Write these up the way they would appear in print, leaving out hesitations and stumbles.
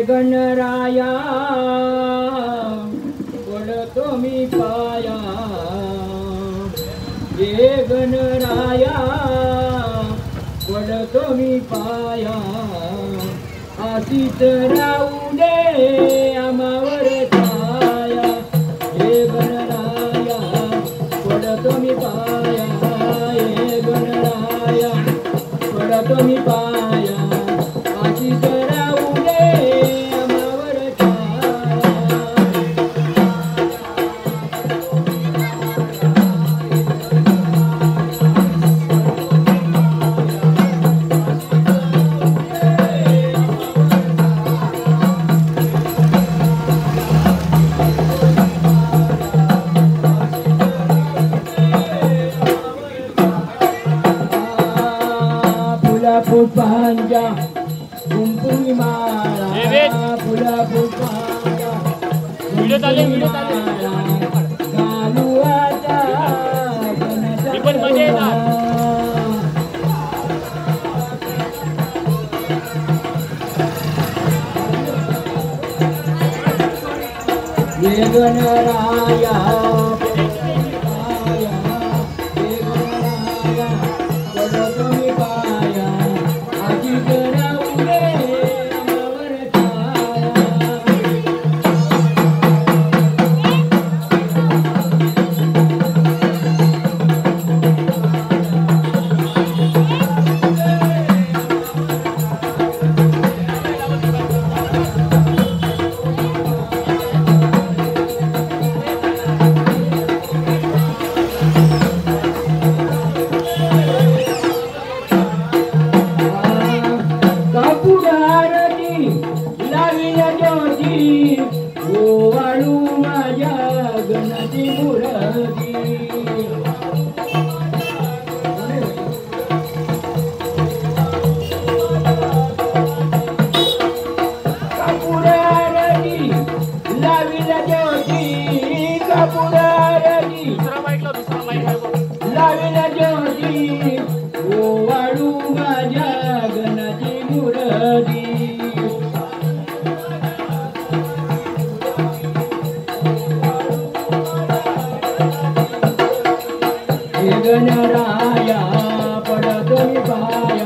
गणराया पडतो मी पाया, ये गणराया पडतो मी पाया, आशीच राहू दे आम्हावर छाया, ये गणराया पडतो मी पाया, ये गणराया पडतो मी पाया, आशीच राहू दे आम्हावर छाया. पुष्पांच्या कुंकुमी माळा, फुला पुष्पांच्या कुंकुमी माळा, घालू आता ये गणराया गणराया पडतो मी पाया,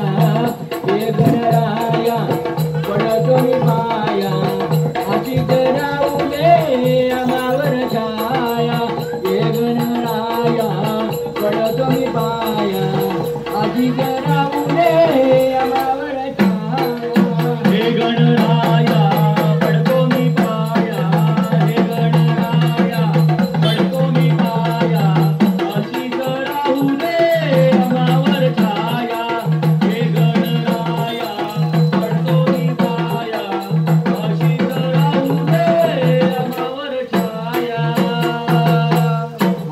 ये गणराया पडतो मी पाया, आशीच राहू दे आम्हावर छाया, ये गणराया पडतो मी पाया, आशीच राहू दे आम्हावर छाया, ये गणराया पडतो मी पाया, ये गणराया पडतो मी पाया, आशीच राहू दे आम्हावर छाया, ये गणराया पडतो मी पाया, आशीच राहू दे आम्हावर छाया.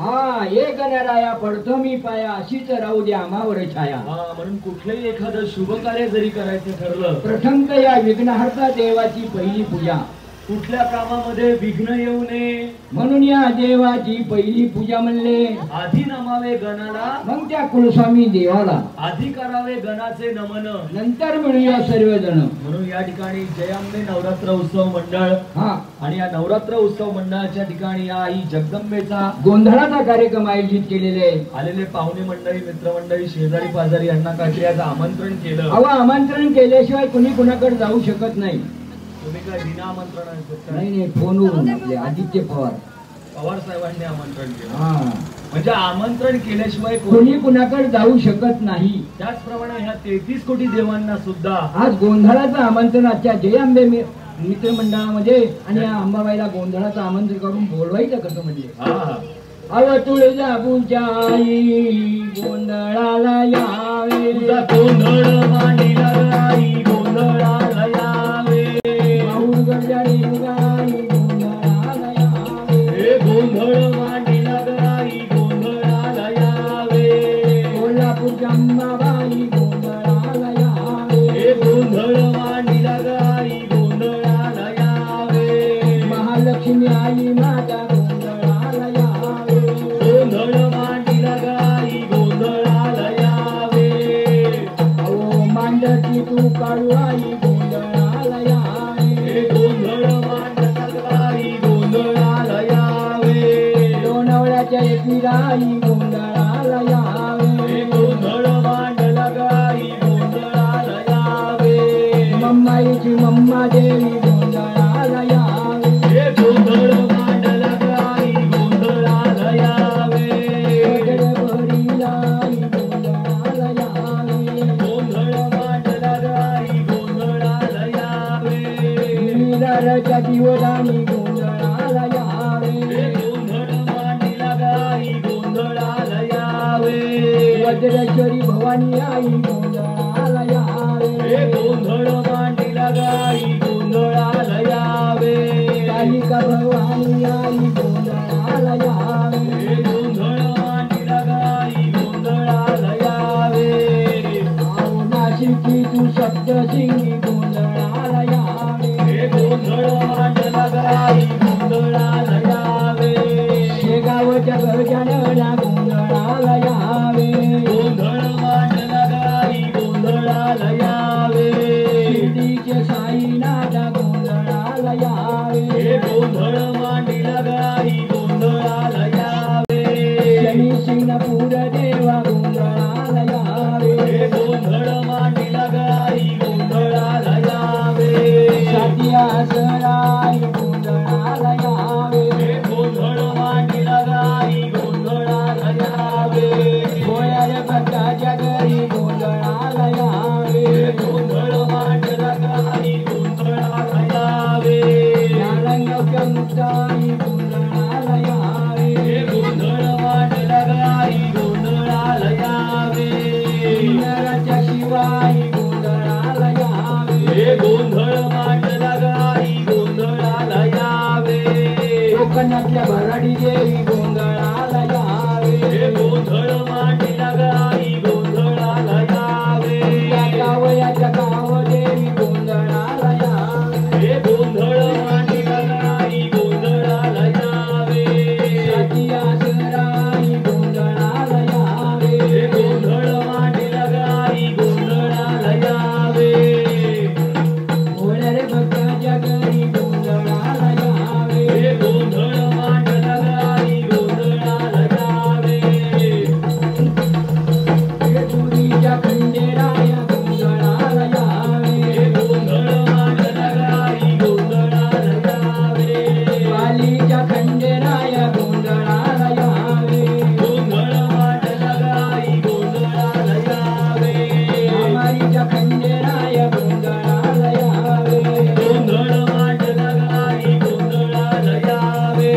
हा, ये गणराया पडतो मी पाया, अशीच राहू दे आम्हावर छाया. म्हणून कुठलंही एखादं शुभ कार्य जरी करायचं ठरलं, प्रथम तर या विघ्नहर्ता देवाची पहिली पूजा. कुठल्या कामामध्ये विघ्न येऊ नये म्हणून या देवाची पहिली पूजा म्हणले. आधी नमावे गणाला, मग त्या कुलस्वामी देवाला आधी करावे गणाचे नमन, नंतर मिळूया सर्वजण. म्हणून या ठिकाणी जयांबे नवरात्र उत्सव मंडळ हा, आणि या नवरात्र उत्सव मंडळाच्या ठिकाणी या आई जगदंबेचा गोंधळाचा कार्यक्रम आयोजित केलेले. आलेले पाहुणे मंडळी, मित्रमंडळी, शेजारी पाजारी यांना काहीतरी आज आमंत्रण केलं. अहो, आमंत्रण केल्याशिवाय कुणी कुणाकडे जाऊ शकत नाही. तुम्ही काय बिना आमंत्रण? नाही, फोनवरून आपले आदित्य पवार साहेबांनी आमंत्रण केलं. हा, म्हणजे आमंत्रण केल्याशिवाय कोणी कुणाकडे जाऊ शकत नाही. त्याचप्रमाणे ह्या 33 कोटी देवांना सुद्धा आज गोंधळाचं आमंत्रण आजच्या जय आंबे मित्रमंडळामध्ये आणि या अंबाबाईला गोंधळाचं आमंत्रण करून बोलवायचं कसं म्हणजे. अव तुळजापूरच्या आई गोंधळाला यावे, गोंधळ मांडीला आई गोंधळाला यावे, गडजारी गाई गोंधळाला यावे, गोंधळ मांडीला आई गोंधळाला यावे, कोल्हापूरच्या अंबाबाई गोंधळाला यावे, गोंधळ मांडीला आई गोंधळाला यावे गोंधळ मांडला गाई गोंधळाला यावे लोणावळ्याच्या एकविराई गोंधळाला यावे गोंधळ मांडला गाई गोंधळाला यावे मम्माईची मम्मा देवी गोंधळाला यावे गोंधळ मांडला गाई गोंधळाला यावे भरीलाई गोंधळाला यावे गोंधळ मांडला गाई गोंधळाला यावे मीराच्या दिवदानी गोंधळाला यावे गोंधळ मांडला गाई गोंधळाला यावे वज्रेश्वरी भवानी आई गोंधळाला यावे गोंधळ मांडला गाई गोंधळाला यावे कालिका भवानी आई गोंधळाला यावे गोंधळ मांडला गाई गोंधळाला यावे आओ नाशिकी तू सप्तशिंगी गोंधळाला यावे गोंधळ मांडला गाई गोंधळाला यावे शेगावच्या गजानना गोंधळाला यावे गोंधळ मांडला गाई गोंधळाला यावे शिर्डीचे साईनाथ गोंधळाला यावे गोंधळ मांडला गाई गोंधळाला यावे शनी शिंगणापूर देवा गोंधळाला यावे गोंधळ मांडला गाई गोंधळाला यावे सातिया सराई गोंधळाला यावे गोंधळ मांडला गाई गोंधळाला यावे गोळ्याच्या भटाच्या घरी गोंधळाला यावे गोंधळ मांडला गाई गोंधळाला यावे नारंगाच्या मुक्ताई गोंधळाला यावे गोंधळ मांडला गाई गोंधळाला यावे किन्नराच्या शिवाई गोंधळाला यावे गोंधळ मांडला गाई गोंधळाला यावे कोकणातल्या भराडी देवी गोंधळाला यावे गोंधळ मांडला गाई गोंधळाला यावे कावयाच्या काव देवी गोंधळाला यावे गोंधळ मांडला गाई गोंधळाला यावे सातिया सराई गोंधळाला यावे गोंधळ मांडला गाई गोंधळाला यावे गोळ्या भक्ताच्या घरी गोंधळाला यावे गोंधळ मांडला गाई गोंधळाला यावे तुरीच्या खंडेराया गोंधळाला यावे गोंधळ मांडला गाई गोंधळाला यावे वालीच्या खंडेराया गोंधळाला यावे गोंधळ मांडला गाई गोंधळाला यावे आमारीच्या खंडेराया गोंधळाला यावे गोंधळ मांडला गाई गोंधळाला यावे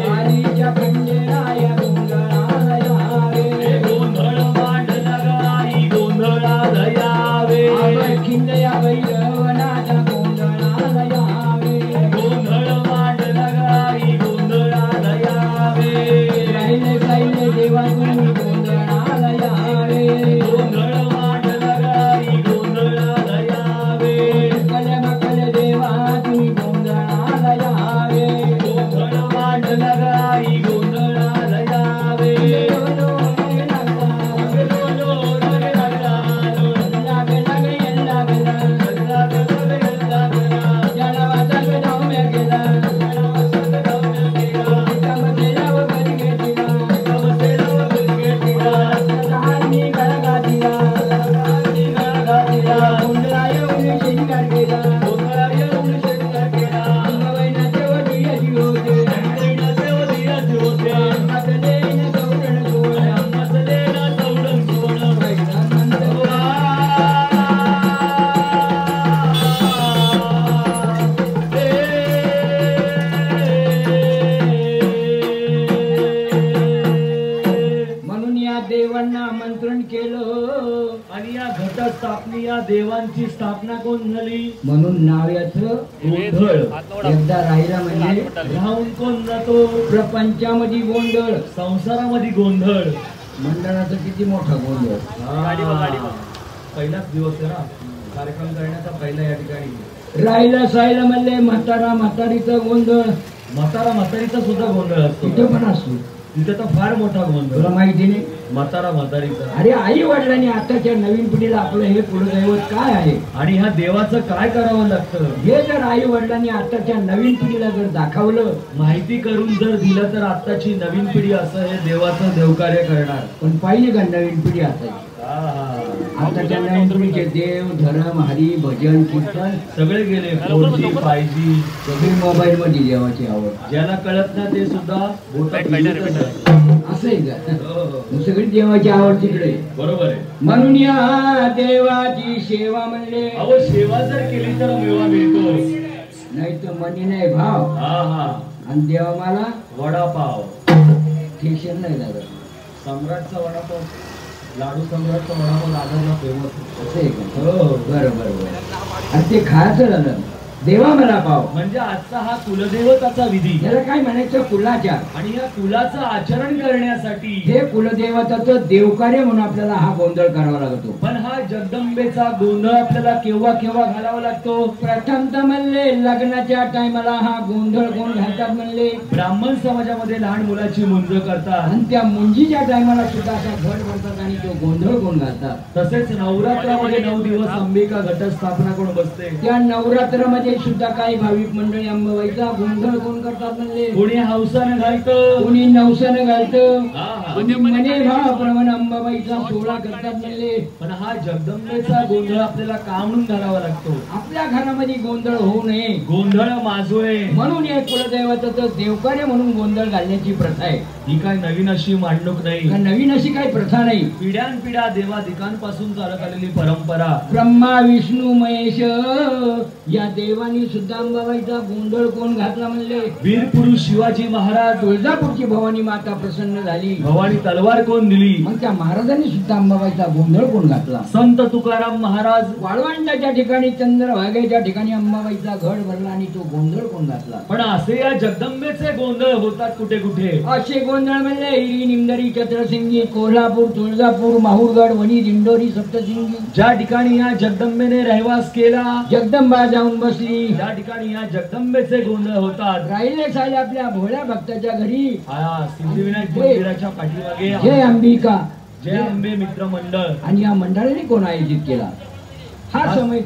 वालीच्या खंडेराया गोंधळाला यावे गोंधळ मांडला गाई गोंधळाला यावे खिंडया भैरवनाथा गोंधळाला यावे गोंधळ मांडला गाई गोंधळाला यावे राहिले राहिले देवा तुम्ही गोंधळाला यावे गोंधळ मांडला गाई गोंधळाला यावे कल्या मकल देवा तुम्ही गोंधळाला यावे गोंधळ मांडला गाई गोंधळाला यावे म्हणून या देवांना आमंत्रण केलं आणि या घटस्थापनी या देवांची स्थापना कोण झाली म्हणून नाव याचं गोंधळ. एकदा राहिला म्हणजे राहून कोण जातो प्रपंचामध्ये गोंधळ संसारामध्ये गोंधळ. मंडळाचा किती मोठा गोंधळ पहिलाच दिवस आहे ना कार्यक्रम करण्याचा पहिला या ठिकाणी. राहिला सायला म्हणले म्हातारा म्हातारीचा गोंधळ म्हातारा म्हातारीचा सुद्धा गोंधळ असतो. इथं पण असतो. तिथे तर फार मोठा गोंधळ. तुला माहिती नाही? म्हातारा म्हातारीचा. अरे आई वडिलांनी आताच्या नवीन पिढीला आपलं हे कुलदैवत काय आहे आणि ह्या देवाचं काय करावं लागतं हे जर आई वडिलांनी आताच्या नवीन पिढीला जर दाखवलं, माहिती करून जर दिलं तर आताची नवीन पिढी असं हे देवाचं देवकार्य करणार. पण पाहिजे का नवीन पिढी असायची? आताच्या नवीन पिढीचे देव धर्म हरी भजन कीर्तन सगळे गेले. 4G 5G सगळी मोबाईल मध्ये देवाची आवड. ज्याला कळत ना ते सुद्धा बोटात असं आहे का? मग सगळी देवाची आवड तिकडे. बरोबर आहे. म्हणून या देवाची सेवा म्हणले. अहो सेवा जर केली तर मेवा मिळतो. नाही तर मनी नाही भाव. आणि देवा मला वडापाव ठेशन नाही लागत. सम्राटचा वडापाव, लाडू सम्राटचा वडापाव दादाला फेमस. असं आहे का? हो बरं बरं बरं. आणि ते खायचं झालं देवा मला पाव. म्हणजे आजचा हा कुलदेवताचा विधी. याला काय म्हणायचं? कुलाचार. आणि या कुलाचं आचरण करण्यासाठी हे कुलदेवताचं देवकार्य म्हणून आपल्याला हा गोंधळ करावा लागतो. पण हा जगदंबेचा गोंधळ आपल्याला केव्हा केव्हा घालावा लागतो? प्रथम तर म्हणले लग्नाच्या टायमाला हा गोंधळ कोण घालतात म्हणले? ब्राह्मण समाजामध्ये लहान मुलाची मुंज करतात. आणि त्या मुंजीच्या टायमाला सुद्धा असा घट भरतात आणि तो गोंधळ कोण घालतात. तसेच नवरात्रामध्ये 9 दिवस अंबिका घटस्थापना कोण बसते? त्या नवरात्रामध्ये सुद्धा काही भाविक मंडळी अंबाबाईचा गोंधळ कोण करतात म्हणले? कोणी हौसानं घालतं, कोणी नवसानं घालतं, कोणी मने भावाप्रमाणे अंबाबाईचा सोहळा करतात म्हणले. पण हा जगदंबेचा गोंधळ आपल्याला का म्हणून घालावा लागतो? आपल्या घरामध्ये गोंधळ होऊ नये, गोंधळ माजोळे म्हणून हे कुलदैवताचं देवकार्य म्हणून गोंधळ घालण्याची प्रथा आहे. ही काय नवीन अशी मांडणूक नाही. नवीन अशी काही प्रथा नाही. पिढ्यानपिढ्या देवाधिकांपासून चालत आलेली परंपरा. ब्रह्मा विष्णू महेश या देवानी सुद्धा अंबाबाईचा गोंधळ कोण घातला म्हणले? वीर पुरुष शिवाजी महाराज. तुळजापूरची भवानी माता प्रसन्न झाली. भवानी तलवार कोण दिली? मग त्या महाराजांनी सुद्धा अंबाबाईचा गोंधळ कोण घातला? संत तुकाराम महाराज. वाळवंटाच्या ठिकाणी चंद्रभागेच्या ठिकाणी अंबाबाईचा घट भरला आणि तो गोंधळ कोण घातला? पण असे या जगदंबेचे गोंधळ होतात कुठे कुठे. असे गोंधळ म्हणले हिरी निमदरी चत्रसिंगी कोल्हापूर तुळजापूर माहूरगड वणी दिंडोरी सप्तसिंगी. ज्या ठिकाणी या जगदंबेने रहवास केला, जगदंबा जाऊन बसली, त्या ठिकाणी या जगदंबेचे गोंधळ होतात. राहिले साले आपल्या भोळ्या भक्ताच्या घरी. सिद्धिविनायक मंदिराच्या पाठीमागे जय अंबिका जय अंबे मित्र मंडळ. आणि या मंडळाने कोण आयोजित केला? हा समय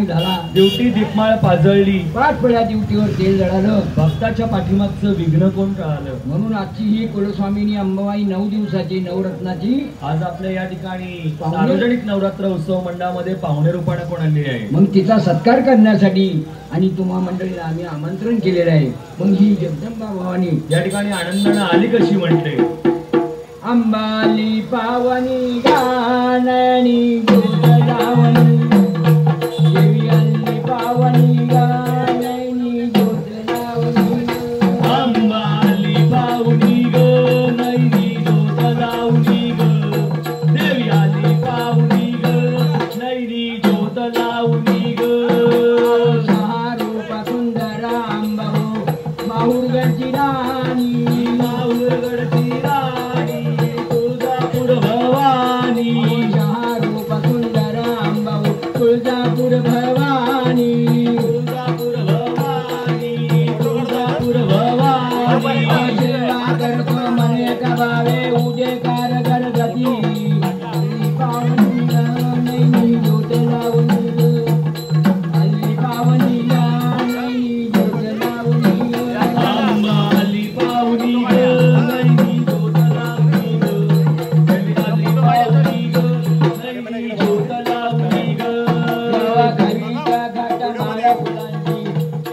झाला. ड्युटी दीपमाळ पाजळली. 5 वेळा ड्युटीवर तेल जळालं. भक्ताच्या पाठीमागचं विघ्न कोण टाळलं? म्हणून आजची ही कुलस्वामिनी अंबाबाई 9 दिवसाची नवरत्नाची आज आपल्या या ठिकाणी सार्वजनिक नवरात्र उत्सव मंडळामध्ये पाहुणे रूपाने कोण आलेली आहे. मग तिचा सत्कार करण्यासाठी आणि तुम्हा मंडळीला आम्ही आमंत्रण केलेलं आहे. मग ही जगदंबा भवानी या ठिकाणी आनंदानं आली कशी म्हणते? अंबाली पावनी गाणी गोदावणी देवी अल्ली पावनी गाणी गोदावणी. अंबाली पावनी ग नैनी गोदावणी ग देवी अल्ली पावनी ग नैनी गोदावणी ग. सहा रूपा सुंदरा अंबाओ माहूरगडची राणी माहूरगडची राणी तुळजापूर भवानी. सहा रूपा सुंदरा अंबाओ तुळजापूर भवानी तुळजापूर भवानी तुळजापूर भवानी. सेवा करतो मने का भावे उदे कारगर गती पावनी नैनी ज्योत लावणी अल्ली पावनी नैनी ज्योत लावणी. अंबाली पावनी नैनी ज्योत लावणी अल्ली पावनी नैनी ज्योत लावणी. गावाघरीच्या घाटामाळ्या फुलांची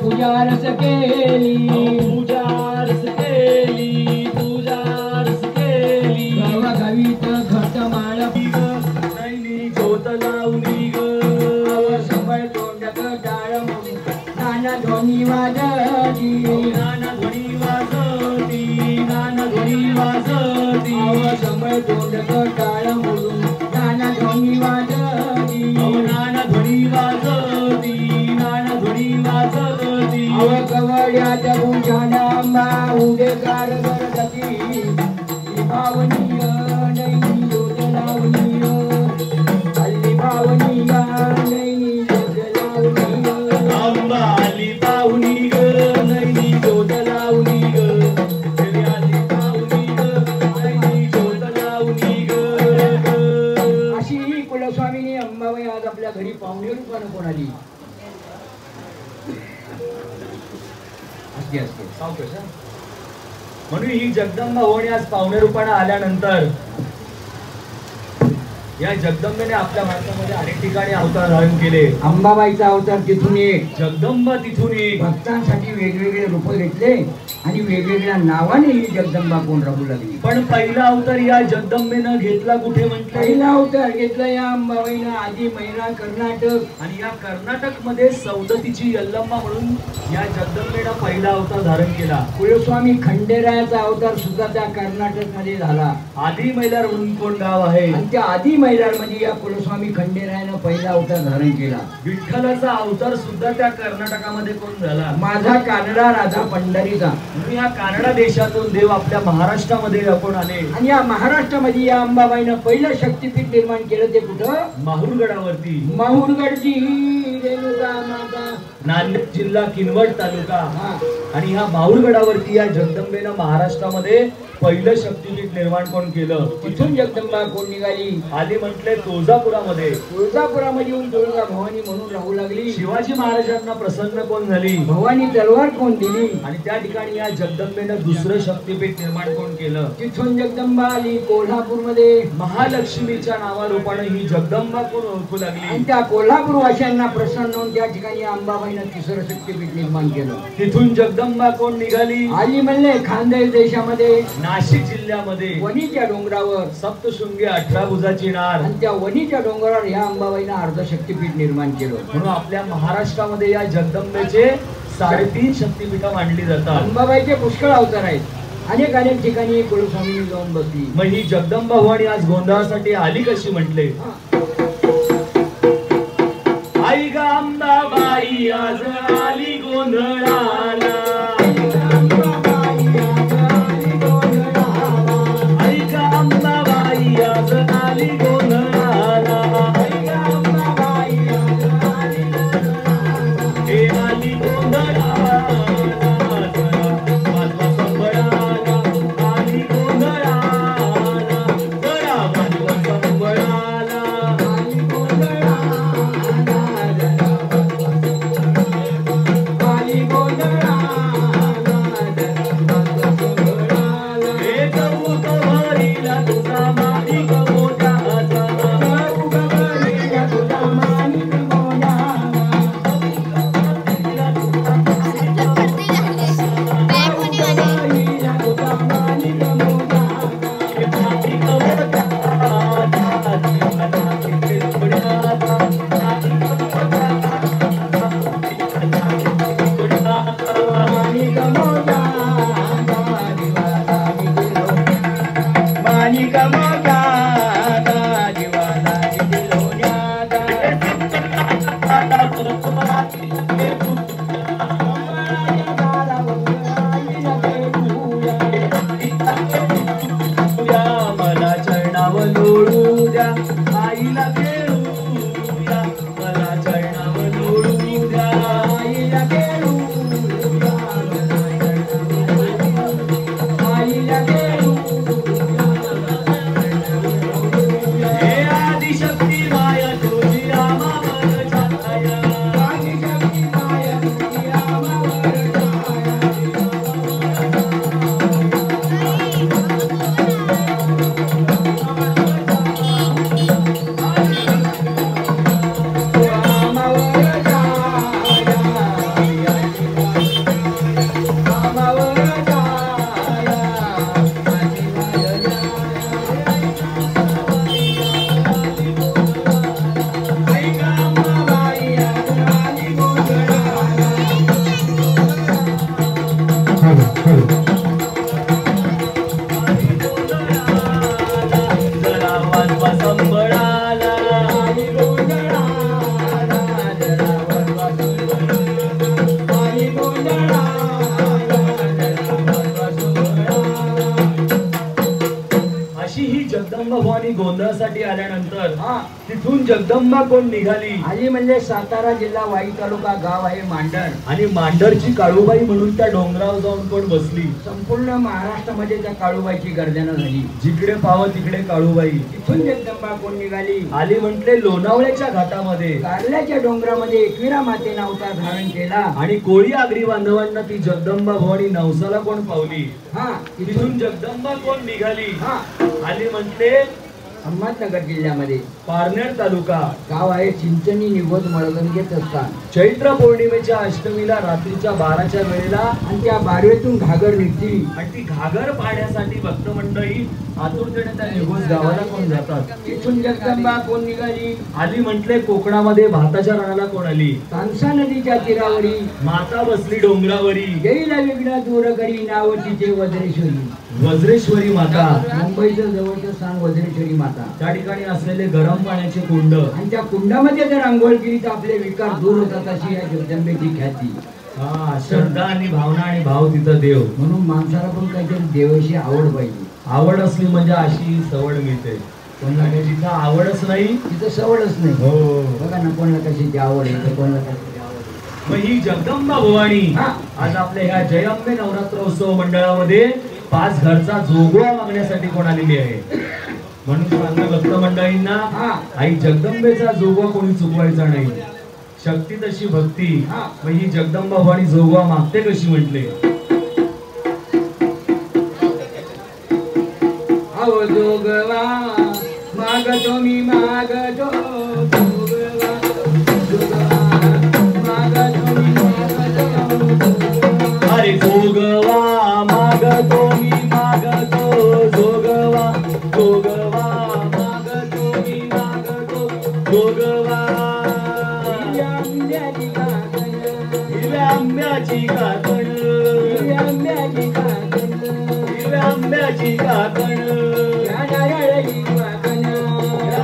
पूजा रस केली पूजा रस केली पूजा रस केली. गावागावीत घाटामाळ्या नैनी ज्योत लावणी ग. सबळ तोंडक डाळ नाना ध्वनी वाजती नाना ध्वनी वाजती नाना ध्वनी वाजती. सबळ तोंडक डाळ म्हणून नाना ध्वनी वाजती नाना ध्वनी वाजती नाना ध्वनी वाजती. कवड्याच्या गुंजाना अंबा उदे कारगर गती पावनी नैनी ज्योत लावणी अल्ली पावनी नैनी ज्योत लावणी. अंबाली पावनी ग नैनी ज्योत लावणी ग देवी अल्ली पावनी ग असते असते. सावकाश हा. म्हणून ही जगदंबा भवानी आज पावणे रूपाने आल्यानंतर या जगदंबेने आपल्या भारतामध्ये अनेक ठिकाणी अवतार धारण केले. अंबाबाईचा अवतार तिथून एक, जगदंबा तिथून एक. भक्तांसाठी वेगवेगळे रूप घेतले आणि वेगवेगळ्या नावाने ही जगदंबा कोण राहू लागली. पण पहिला अवतार या जगदंबेनं घेतला कुठे म्हटलं? पहिला अवतार घेतला या अंबाबाईनं आधी महिना कर्नाटक, आणि या कर्नाटक मध्ये सौदतीची यल्लम्मा म्हणून या जगदंबेनं पहिला अवतार धारण केला. कुलस्वामी खंडेरायाचा अवतार सुद्धा त्या कर्नाटक मध्ये झाला. आदी मैलार म्हणून कोण गाव आहे, आणि त्या आदी मैदार मध्ये या कुलस्वामी खंडेरायानं पहिला अवतार धारण केला. विठ्ठलाचा अवतार सुद्धा त्या कर्नाटकामध्ये कोण झाला? माझा कानडा राजा पंढरीचा. म्हणून या कानडा देशातून देव आपल्या महाराष्ट्रामध्ये आपण आले. आणि या महाराष्ट्रामध्ये या अंबाबाईनं पहिलं शक्तीपीठ निर्माण केलं ते कुठं? माहूरगडावरती. माहूरगडची रेणुका माता, नांदेड जिल्हा किनवट तालुका. हा. आणि ह्या माहूरगडावरती या जगदंबेनं महाराष्ट्रामध्ये पहिलं शक्तीपीठ निर्माण कोण केलं? तिथून जगदंबा कोण निघाली? आधी म्हटले तुळजापुरामध्ये. तुळजापुरामध्ये येऊन तुळजा भवानी म्हणून राहू लागली. शिवाजी महाराजांना प्रसन्न कोण झाली? भवानी तलवार कोण दिली? आणि त्या ठिकाणी या जगदंबेनं दुसरं शक्तीपीठ निर्माण कोण केलं? तिथून जगदंबा आली कोल्हापूरमध्ये. महालक्ष्मीच्या नावारूपाने ही जगदंबा कोण ओळखू लागली? आणि त्या कोल्हापूर वाशांना प्रसन्न होऊन त्या ठिकाणी अंबाबाईनं तिसरं शक्तीपीठ निर्माण केलं. तिथून जगदंबा कोण निघाली? आली म्हणले खानदेश देशामध्ये, नाशिक जिल्ह्यामध्ये वणीच्या डोंगरावर सप्तशृंगी 18 भुजाची नार. आणि त्या वणीच्या डोंगरावर ह्या अंबाबाईनं अर्ध शक्तीपीठ निर्माण केलं. म्हणून आपल्या महाराष्ट्रामध्ये या जगदंबेचे 3.5 शक्तीपीठं मांडली जातात. अंबाबाईचे पुष्कळ अवतार आहेत. अनेक अनेक ठिकाणी कुलस्वामींनी जाऊन बसली. मग ही जगदंबा भवानी आज गोंधळासाठी आली कशी म्हटले? आई ग अंबाबाई आज आली गोंधळाला. आई ग अंबाबाई आज आली गोंधळाला. हे आली गोंधळाला. वाजवा संबळाला. आली गोंधळाला. जरा वाजवा संबळाला. हे जाऊ गवारीला तुझा माणिक मोजाचा. मला चरणावर लोळू द्या. आईला खेळू द्या. मला चरणावर लोळू द्या. आईला खेळू द्या. आईला खेळू द्या. हे आदिशक्ती माया तुझी रामावर छाया. आदिशक्ती माया तुझी रामावर छाया. जरा वाजवा संबळाला. अशी ही जगदंबा भवानी भवानी गोंधळासाठी आल्यानंतर तिथून जगदंबा कोण निघाली आली म्हणजे सातारा जिल्हा वाई तालुका गाव आहे मांडर. आणि मांडरची काळूबाई म्हणून त्या डोंगरावर जाऊन कोण बसली. संपूर्ण महाराष्ट्रामध्ये त्या काळूबाईची गर्जना झाली. जिकडे पाहावं तिकडे काळूबाई. तिथून जगदंबा कोण निघाली आली म्हटले लोणावळ्याच्या घाटामध्ये कारल्याच्या डोंगरामध्ये एकविरा मातेने अवतार धारण केला. आणि कोळी आगरी बांधवांना ती जगदंबा भवानी नवसाला कोण पावली. तिथून जगदंबा कोण निघाली आली म्हटले अहमदनगर जिल्ह्यामध्ये पारनेर तालुका गाव आहे चिंचणी निघोज मळगंगेत असतात. चैत्र पौर्णिमेच्या अष्टमीला रात्रीच्या 12च्या वेळेला आणि त्या बारवेतून घागर निघती आणि ती घागर पाहण्यासाठी भक्त मंडळी आतुरतेने त्या निघोज गावाला कोण जातात. तिथून जगदंबा कोण निघाली आली म्हटले कोकणामध्ये भाताच्या रणाला कोण आली. तानसा नदीच्या तीरावरी माता बसली डोंगरावरी. गेईला विघ्न दूर करी नाव तिचे वज्रेश्वरी. वज्रेश्वरी माता मुंबईचं जवळचं स्थान वज्रेश्वरी माता. त्या ठिकाणी असलेले गरम पाण्याचे कुंड आणि त्या कुंडामध्ये जर आंघोळ केली तर आपले विकार दूर होतात अशी या जगदंबेची ख्याती. श्रद्धा आणि भावना आणि भाव तिथं देव. म्हणून माणसाला पण काहीतरी देवाशी आवड पाहिजे. आवड असली म्हणजे अशी सवड मिळते. कोणाला जिथं आवडच नाही तिथं सवडच नाही. हो बघा ना कोणाला कशाची आवड आहे कोणाला कशाची आवड. मग ही जगदंबा भवानी आज आपल्या ह्या जय अंबे नवरात्र उत्सव मंडळामध्ये 5 घरचा जोगवा मागण्यासाठी कोण आलेली आहे. म्हणून सांगतो भक्त मंडळींना आई जगदंबेचा जोगवा कोणी चुकवायचा नाही. शक्ती तशी भक्ती. मग ही जगदंबा भवानी जोगवा मागते कशी म्हटले. अहो जोगवा मागतो मी मागतो जोगवा जोगवा मागतो मी मागतो. अरे जोगवा मागतो मी मागतो जोगवा जोगवा मागतो मी मागतो जोगवा. हिरव्या आंब्याची काकण हिरव्या आंब्याची काकण हिरव्या आंब्याची काकण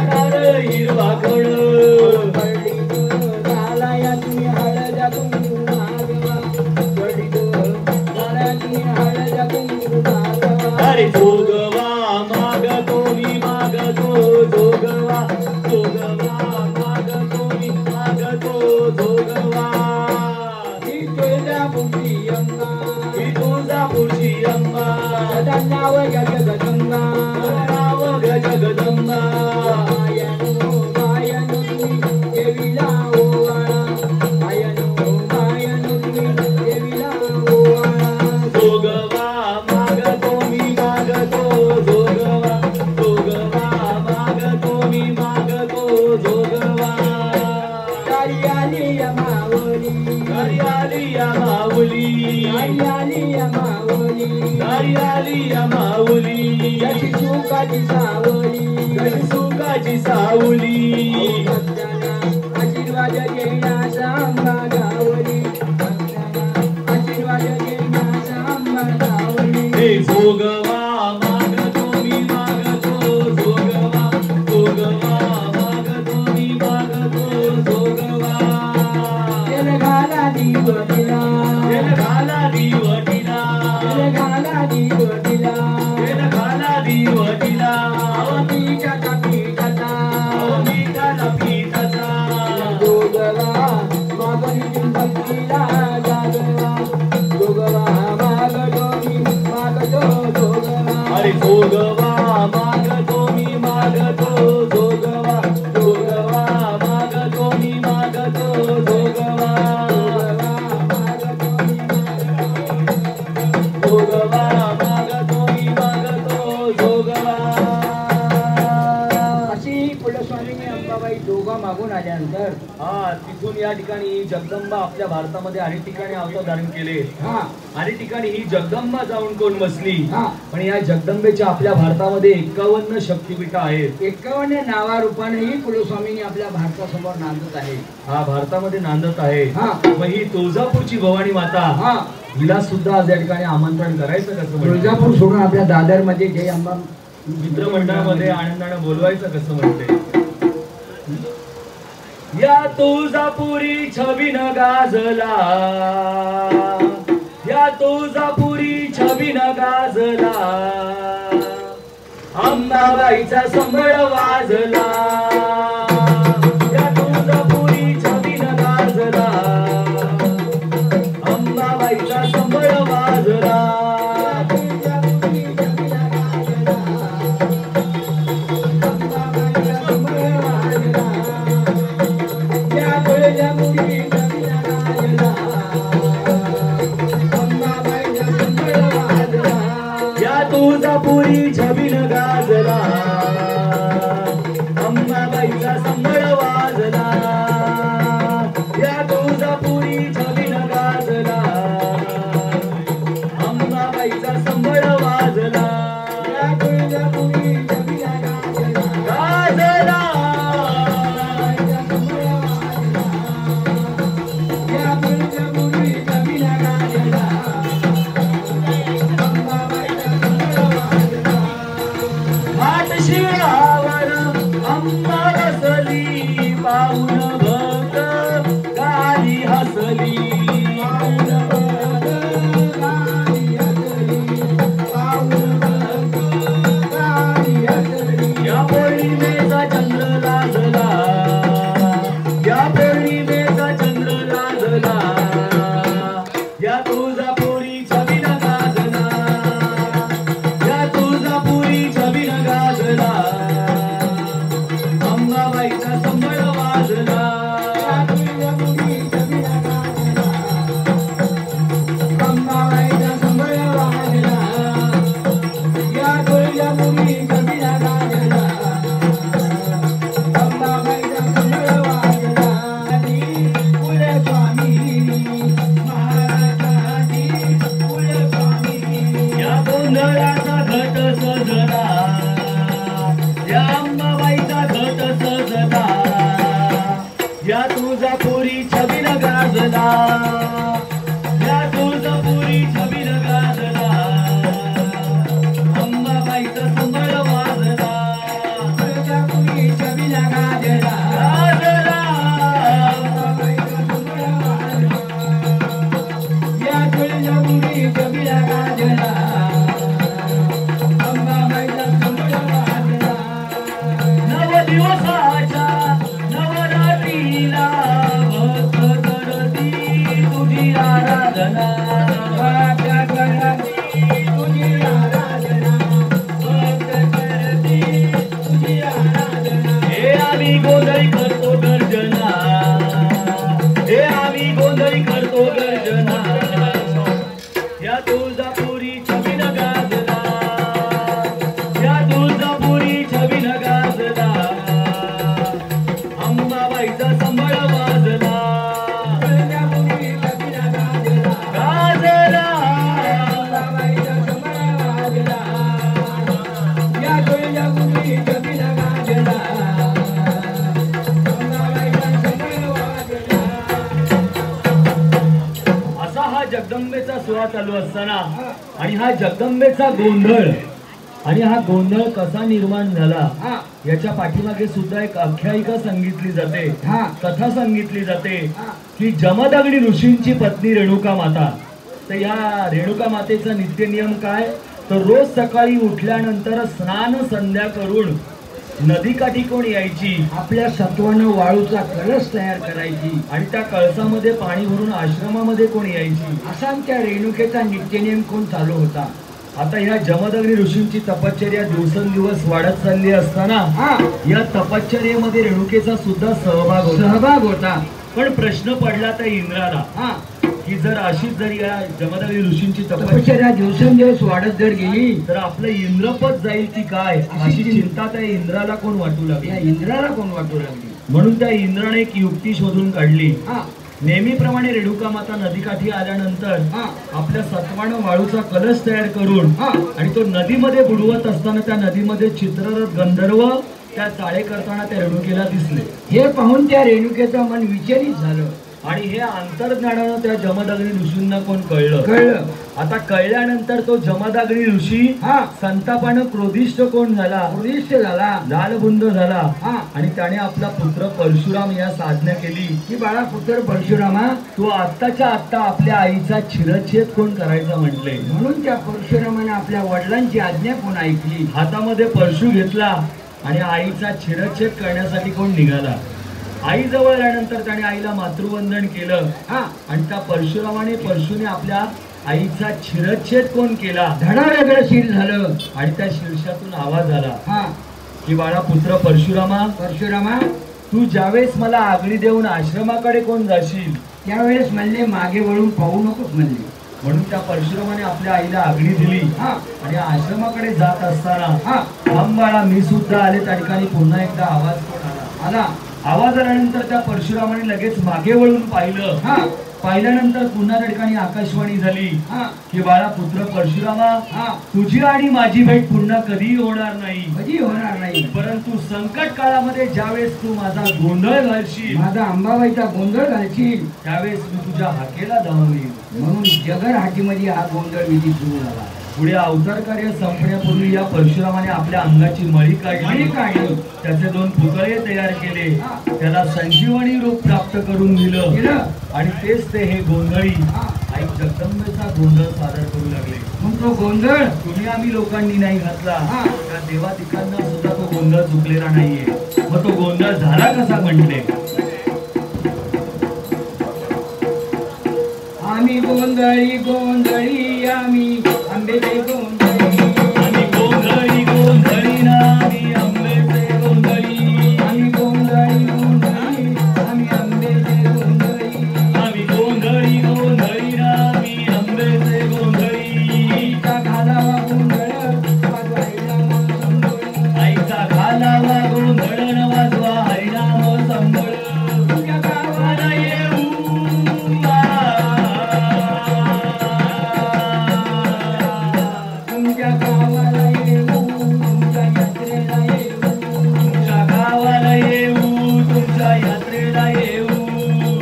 नारळ हिरवा कण. अरे जोगवा मागतो मी मागतो जोगवा जोगवा मागतो मी मागतो जोगवा. ही तुळजापूरची अंबा ही तुळजापूरची अंबा सदा नाव जगदंबा नाव जगदंबा. मायानो मायानो तुम्ही देवीला ओवाळा मायानो मायानो तुम्ही देवीला ओवाळा. जोगवा मागतो मी मागतो जोगवा जोगवा मागतो मी मागतो जोगवा. दारी आली या माऊली दारी आली या माऊली दारी आली या माऊली दारी आली या माऊली. जशी सुखाची सावली जशी सुखाची सावली. भक्तांना आशीर्वाद देण्याचा अंबा गावली भक्तांना आशीर्वाद देण्याचा अंबा गावली. हे जोगवा मागतो मी मागतो जोगवा जोगवा मागतो मी मागतो जोगवा. तेल घाला दिवटीला तेल घाला दिवटीला तेल घाला दिवटीला तेल घाला दिवटीला. पीठाचा पीठाचा मीठाला पीठाचा जोगवा मागणी भक्तीला जागवा जोगवा मागतो मी मागतो जोगवा. अरे जोगवा मागतो मी मागतो जोगवा जोगवा मागतो मी मागतो जोगवा जोगवा मागतो मी मागतो जोगवा. अशी कुलस्वामीने अंबाबाई जोगा मागून आल्यानंतर तिथून या ठिकाणी जगदंबा आपल्या भारतामध्ये अनेक ठिकाणी अवतार धारण केले. अनेक ठिकाणी ही जगदंबा जाऊन कोण बसली. पण या जगदंबेच्या आपल्या भारतामध्ये 51 शक्तिपीठ आहेत. 51 नावारूपानेही कुलस्वामीने आपल्या भारतासमोर नांदत आहे. भारतामध्ये नांदत आहे. मग ही तुळजापूरची भवानी माता हिला सुद्धा आज या ठिकाणी आमंत्रण करायचं कसं. तुळजापूर सोडून आपल्या दादर मध्ये जय अंबा मित्रमंडळामध्ये आनंदाने बोलवायचं कसं म्हणते. या तुळजापुरी छबिन गाजला या तुळजापुरी छबिन गाजला. अंबाबाईचा संबळ वाजला या तुळजापुरी छबिन गाजला अंबाबाईचा संबळ वाजला तुळजापुरी छबिन गाजला अंबाबाईचा संबळ वाजला या तुळजापुरी छबिन गाजला अंबाबाईचा संबळ वाजला या तुळजापुरी छबिन गाजला या तुळजापुरी छबिन गाजला शिळावर अंबा बसली पाऊन भक्त गाली हसली या पौर्णिमेचा चंद्र लाजला या पौर्णिमेचा चंद्र लाजला या तुळजापुरी छबिन गाजला या तुळजापुरी छबिन गाजला अंबाबाईचा संबळ वाजला या तुळजापुरी छबिन गाजला अंबाबाईचा संबळ वाजला या तुळजापुरी छबिन गाजला अंबाबाईचा संबळ वाजला पुढे स्वामी महाराजांची पुढे स्वामी या गोंधळाचा घट सजला या अंबाबाईचा घट सजला या तुळजापुरी छबिन गाजला या तुळजापुरी छबिन गाजला अंबाबाईचा संबळ वाजला तुळजापुरी छबिन गाजला गाजला अंबाबाईचा संबळ वाजला या तुळजापुरी छबिन गाजला दिवसाच्या नवरात्रीला भक्त करती तुझी आराधना भक्त करती तुझी आराधना भक्त करती तुझी आराधना हे आम्ही गोंधळी करतो गर्जना हे आम्ही गोंधळी करतो गर्जना या तुळजापुरी छबिन गाजला या तुळजापुरी छबिन गाजला अंबाबाईचा संबळ वाजला तुळजापुरी छबिन गाजला अंबाबाईचा संबळ वाजला या तुळजापुरी छबिन गाजला अंबाबाईचा संबळ वाजला असा हा जगदंबेचा सोहळा चालू असताना आणि हा जगदंबेचा गोंधळ आणि हा गोंधळ कसा निर्माण झाला याच्या पाठीमागे सुद्धा एक आख्यायिका सांगितली जाते कथा सांगितली जाते की जमदग्नी ऋषींची पत्नी रेणुका माता तर या रेणुका मातेचा नित्य नियम काय तर रोज सकाळी उठल्यानंतर स्नान संध्या करून नदीकाठी कोण यायची आपल्या सत्वानं वाळूचा कळस तयार करायची आणि त्या कळसामध्ये पाणी भरून आश्रमामध्ये कोण यायची असा त्या रेणुकेचा नित्यनेम कोण चालू होता आता ह्या जमदग्नी ऋषींची तपश्चर्या दिवसेंदिवस वाढत चालली असताना या तपश्चर्येमध्ये रेणुकेचा सुद्धा सहभाग होता पण प्रश्न पडला त्या इंद्राला की जर अशीच जर या जमदग्नी ऋषींची तपश्चर्या दिवसेंदिवस वाढत जर गेली तर आपलं इंद्रपद जाईल की काय अशी चिंता त्या इंद्राला कोण वाटू लागली या इंद्राला कोण वाटू लागली म्हणून त्या इंद्राने एक युक्ती शोधून काढली नेहमीप्रमाणे रेणुका माता नदीकाठी आल्यानंतर आपल्या सत्वानं वाळूचा कलश तयार करून आणि तो नदीमध्ये बुडवत असताना त्या नदीमध्ये चित्ररथ गंधर्व त्या चाळे करताना त्या रेणुकेला दिसले हे पाहून त्या रेणुकेचं मन विचलित झालं आणि हे अंतर्ज्ञानानं त्या जमदग्नी ऋषींना कोण कळलं. आता कळल्यानंतर तो जमदग्नी ऋषी संतापानं क्रोधिष्ठ कोण झाला. क्रोधिष्ठ झाला, लालबुंद झाला आणि त्याने आपला पुत्र परशुराम या साधना केली की बाळा पुत्र परशुरामा तू आत्ताच्या आत्ता आपल्या आईचा शिरच्छेद कोण करायचा म्हटले. म्हणून त्या परशुरामाने आपल्या वडिलांची आज्ञा कोण ऐकली. हातामध्ये परशु घेतला आणि आईचा शिरच्छेद करण्यासाठी कोण निघाला. आई जवळ आल्यानंतर त्याने आईला मातृवंदन केलं आणि त्या परशुने आपल्या आईचा शिरच्छेद कोण केला. धडा वेगळं शिर झालं आणि त्या शीर्षातून आवाज आला की बाळा पुत्र परशुरामा तू ज्यावेळेस मला आगळी देऊन आश्रमाकडे कोण जाशील त्यावेळेस म्हणले मागे वळून पाहू नकोस म्हणले. म्हणून त्या परशुरामाने आपल्या आईला आगळी दिली आणि आश्रमाकडे जात असताना थांब बाळा मी सुद्धा आले. त्या ठिकाणी पुन्हा एकदा आवाज कोण आला. आवाज आल्यानंतर त्या परशुरामाने लगेच मागे वळून पाहिलं. पाहिल्यानंतर पुन्हा त्या ठिकाणी आकाशवाणी झाली की बाळा पुत्र परशुरामा तुझी आणि माझी भेट पुन्हा कधी होणार नाही. परंतु संकट काळामध्ये ज्यावेळेस तू माझा गोंधळ घालशील, माझा अंबाबाईचा गोंधळ घालशील, त्यावेळेस मी तुझ्या हाकेला धावून येईल. म्हणून जगर हाकीमध्ये हा गोंधळ विधी सुरू झाला. पुढे अवतार कार्य संपण्यापूर्वी या परशुरामाने आपल्या अंगाची मळी काढली, त्याचे 2 पुतळे तयार केले, त्याला संजीवनी रूप प्राप्त करून दिलं आणि तेच ते हे गोंधळी आई जगदंबेचा गोंधळ सादर करू लागले. मग तो गोंधळ तुम्ही आम्ही लोकांनी नाही घातला, त्या देवादिकांना सुद्धा तो गोंधळ चुकलेला नाहीये. मग तो गोंधळ झाला कसा म्हटले. आम्ही गोंधळी गोंधळी आम्ही आंबेचे गोंधळी, आम्ही गोंधळी गोंधळी ना आम्ही आंबेचे गोंधळी, आम्ही गोंधळी गोंधळी आम्ही आंबेचे गोंधळी, आम्ही गोंधळी गोंधळी ना आम्ही आंबेचे गोंधळी. आईचा घालावा गोंधळ वाजवा हरिनाम संबळ, आईचा घालावा गोंधळ वाजवा हरिनाम संबळ. तुझ्या गावाला येऊ तुमच्या गावाला येऊ, तुमच्या यात्रेला येऊ, तुमच्या गावाला येऊ, तुमच्या यात्रेला येऊ.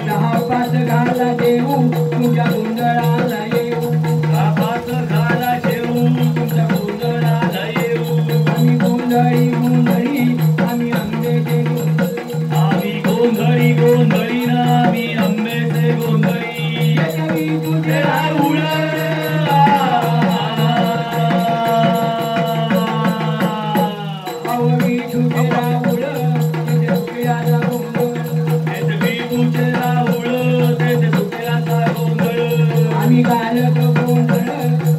10-5 घाला देऊ, तुमच्या गोंधळाला येऊ, 10-5 घाला जेऊ, तुमच्या गोंधळाला येऊ. आम्ही गोंधळी गोंधळी आम्ही आंबेचे गोंधळी, आम्ही गोंधळी गोंधळी ना आम्ही आंबेचे गोंधळी. यशवी तुझे राहुळ आवडी तुझे राहुळ, तुझे उकियाचा गोंधळ, तुझे राहुळ तेथे सुखियाचा गोंधळ. आम्ही गायक गोंधळ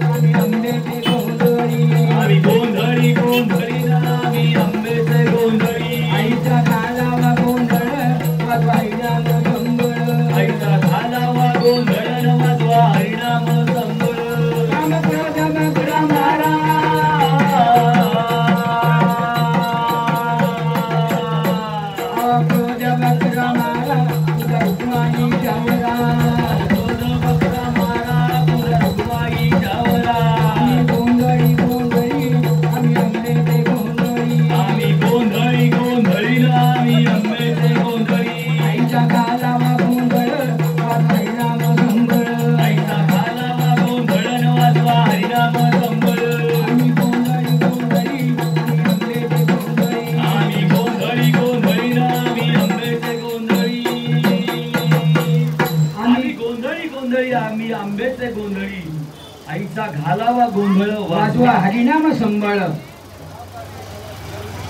आम्ही आंबेचे गोंधळी, आम्ही गोंधळी गोंधळी ना आम्ही आंबेचे गोंधळी. आईचा घालावा गोंधळ वाजवा हरिनाम संबळ, आईचा घालावा गोंधळ वाजवा हरिनाम संबळ. राम क्रोध मग रामारा, क्रोध मग रामारा, तुझा रुक्माई जावरा, क्रोध बकरा मारा तुझा रुक्माई जावरा. आम्ही गोंधळी गोंधळी आम्ही आंबेचे गोंधळी, आम्ही गोंधळी गोंधळी ना आम्ही आंबेचे गोंधळी. आईचा घालावा गोंधळ वाजवा हरिनाम संबळ, आईचा घालावा गोंधळ वाजवा हरिनाम संबळ. आम्ही गोंधळी गोंधळी आम्ही आंबेचे गोंधळी, आम्ही गोंधळी गोंधळी ना आम्ही आंबेचे गोंधळी. आम्ही गोंधळी गोंधळी आम्ही आंबेचे गोंधळी. आईचा घालावा गोंधळ वाजवा हरिनाम संबळ.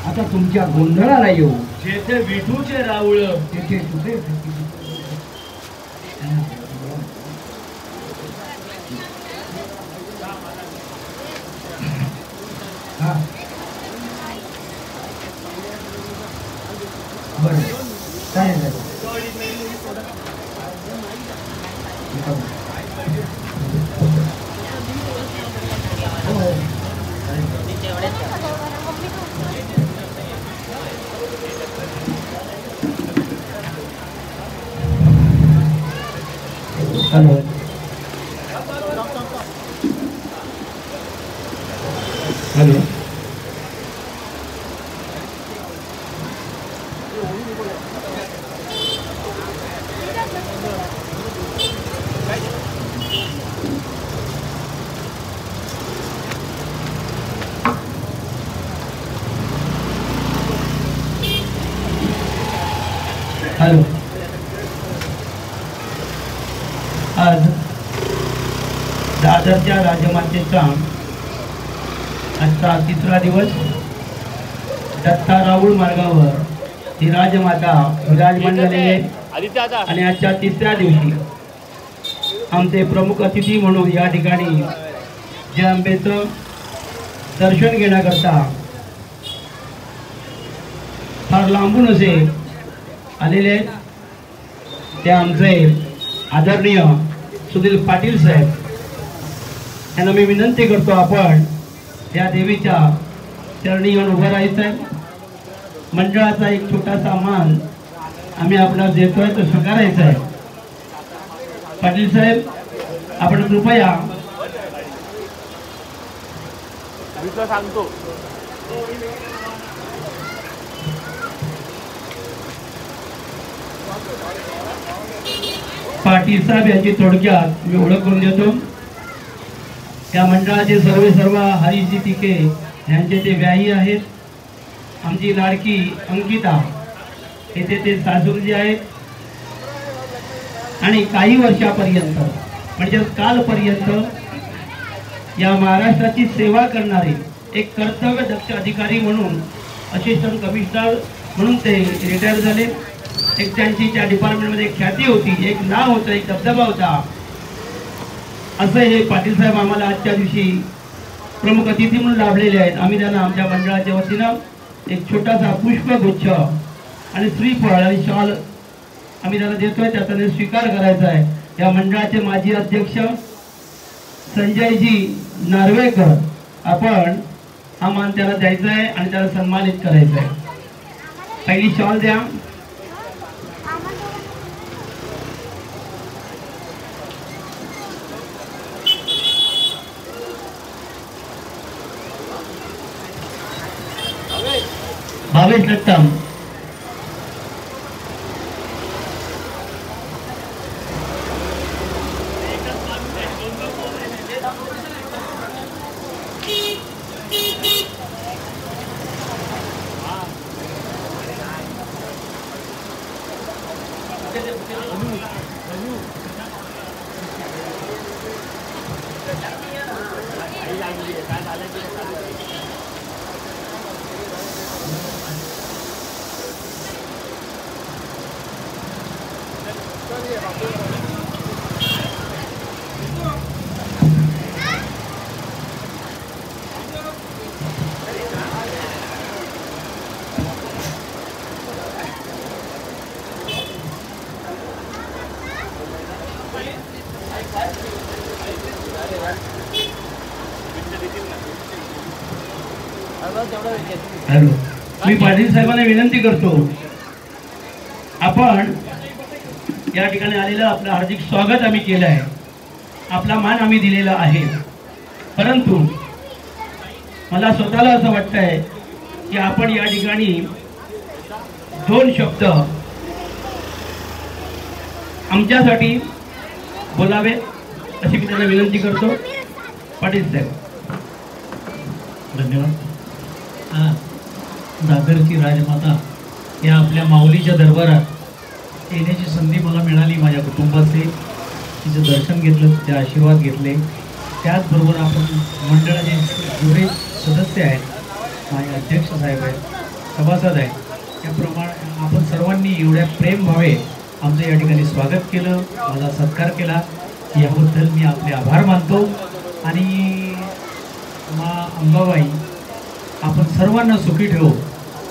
आता तुमच्या गोंधळाला येऊ, जेथे विठूचे राऊळ तिथे तुझे हा बरं चालेल हॅलो हॅलो दादरच्या राजमातेचा आजचा तिसरा दिवस दत्ता राऊळ मार्गावर ही राजमाता विराजमान झालेली आहे आणि आजच्या तिसऱ्या दिवशी आमचे प्रमुख अतिथी म्हणून या ठिकाणी जय अंबेचं दर्शन घेण्याकरता फार लांबून असे आलेले आहेत ते आमचे आदरणीय सुनील पाटील साहेब यांना मी विनंती करतो आपण या देवीच्या चरणी येऊन उभं राहायचं आहे. मंडळाचा एक छोटासा मान आम्ही आपल्याला देतोय तो स्वीकारायचा आहे. पाटील साहेब आपण कृपया सांगतो पाटील साहेब यांची थोडक्यात मी ओळख करून देतो. या मंडळाचे सर्व हरीजी तिके यांचे ते व्याही आहेत. आमची लाडकी अंकिता येथे ते सासूरजी आहेत आणि काही वर्षापर्यंत म्हणजे कालपर्यंत या महाराष्ट्राची सेवा करणारे एक कर्तव्य दक्ष अधिकारी म्हणून असिस्टंट कमिशनर म्हणून ते रिटायर झाले. एक त्यांची त्या डिपार्टमेंटमध्ये एक ख्याती होती, एक नाव होतं, एक दबदबा होता. असं हे पाटील साहेब आम्हाला आजच्या दिवशी प्रमुख अतिथी म्हणून लाभलेले आहेत. आम्ही त्यांना आमच्या मंडळाच्या वतीनं एक छोटासा पुष्पगुच्छ आणि श्रीफळ आणि शॉल आम्ही त्यांना देतोय, त्याचा स्वीकार करायचा आहे. या मंडळाचे माजी अध्यक्ष संजयजी नार्वेकर आपण हा मान त्याला द्यायचा आहे आणि त्याला सन्मानित करायचं आहे. पहिली शॉल द्या. भावेश दत्तम हॅलो, मी पाटील साहेबांना विनंती करतो आपण या ठिकाणी आलेलं आपलं हार्दिक स्वागत आम्ही केलं आहे, आपला मान आम्ही दिलेला आहे. परंतु मला स्वतःला असं वाटतंय की आपण या ठिकाणी दोन शब्द आमच्यासाठी बोलावे अशी मी त्यांना विनंती करतो. पाटील साहेब. धन्यवाद. दादरची राजमाता या आपल्या माऊलीच्या दरबारात येण्याची संधी मला मिळाली. माझ्या कुटुंबाचे तिचं दर्शन घेतलं, तिचे आशीर्वाद घेतले. त्याचबरोबर आपण मंडळाचे जेवढे सदस्य आहेत, माझे अध्यक्ष साहेब आहेत, सभासद आहेत, त्याप्रमाणे आपण सर्वांनी एवढ्या प्रेम भावे आमचं या ठिकाणी स्वागत केलं, माझा सत्कार केला, याबद्दल मी आपले आभार मानतो. आणि मा अंबाबाई आपण सर्वांना सुखी ठेवू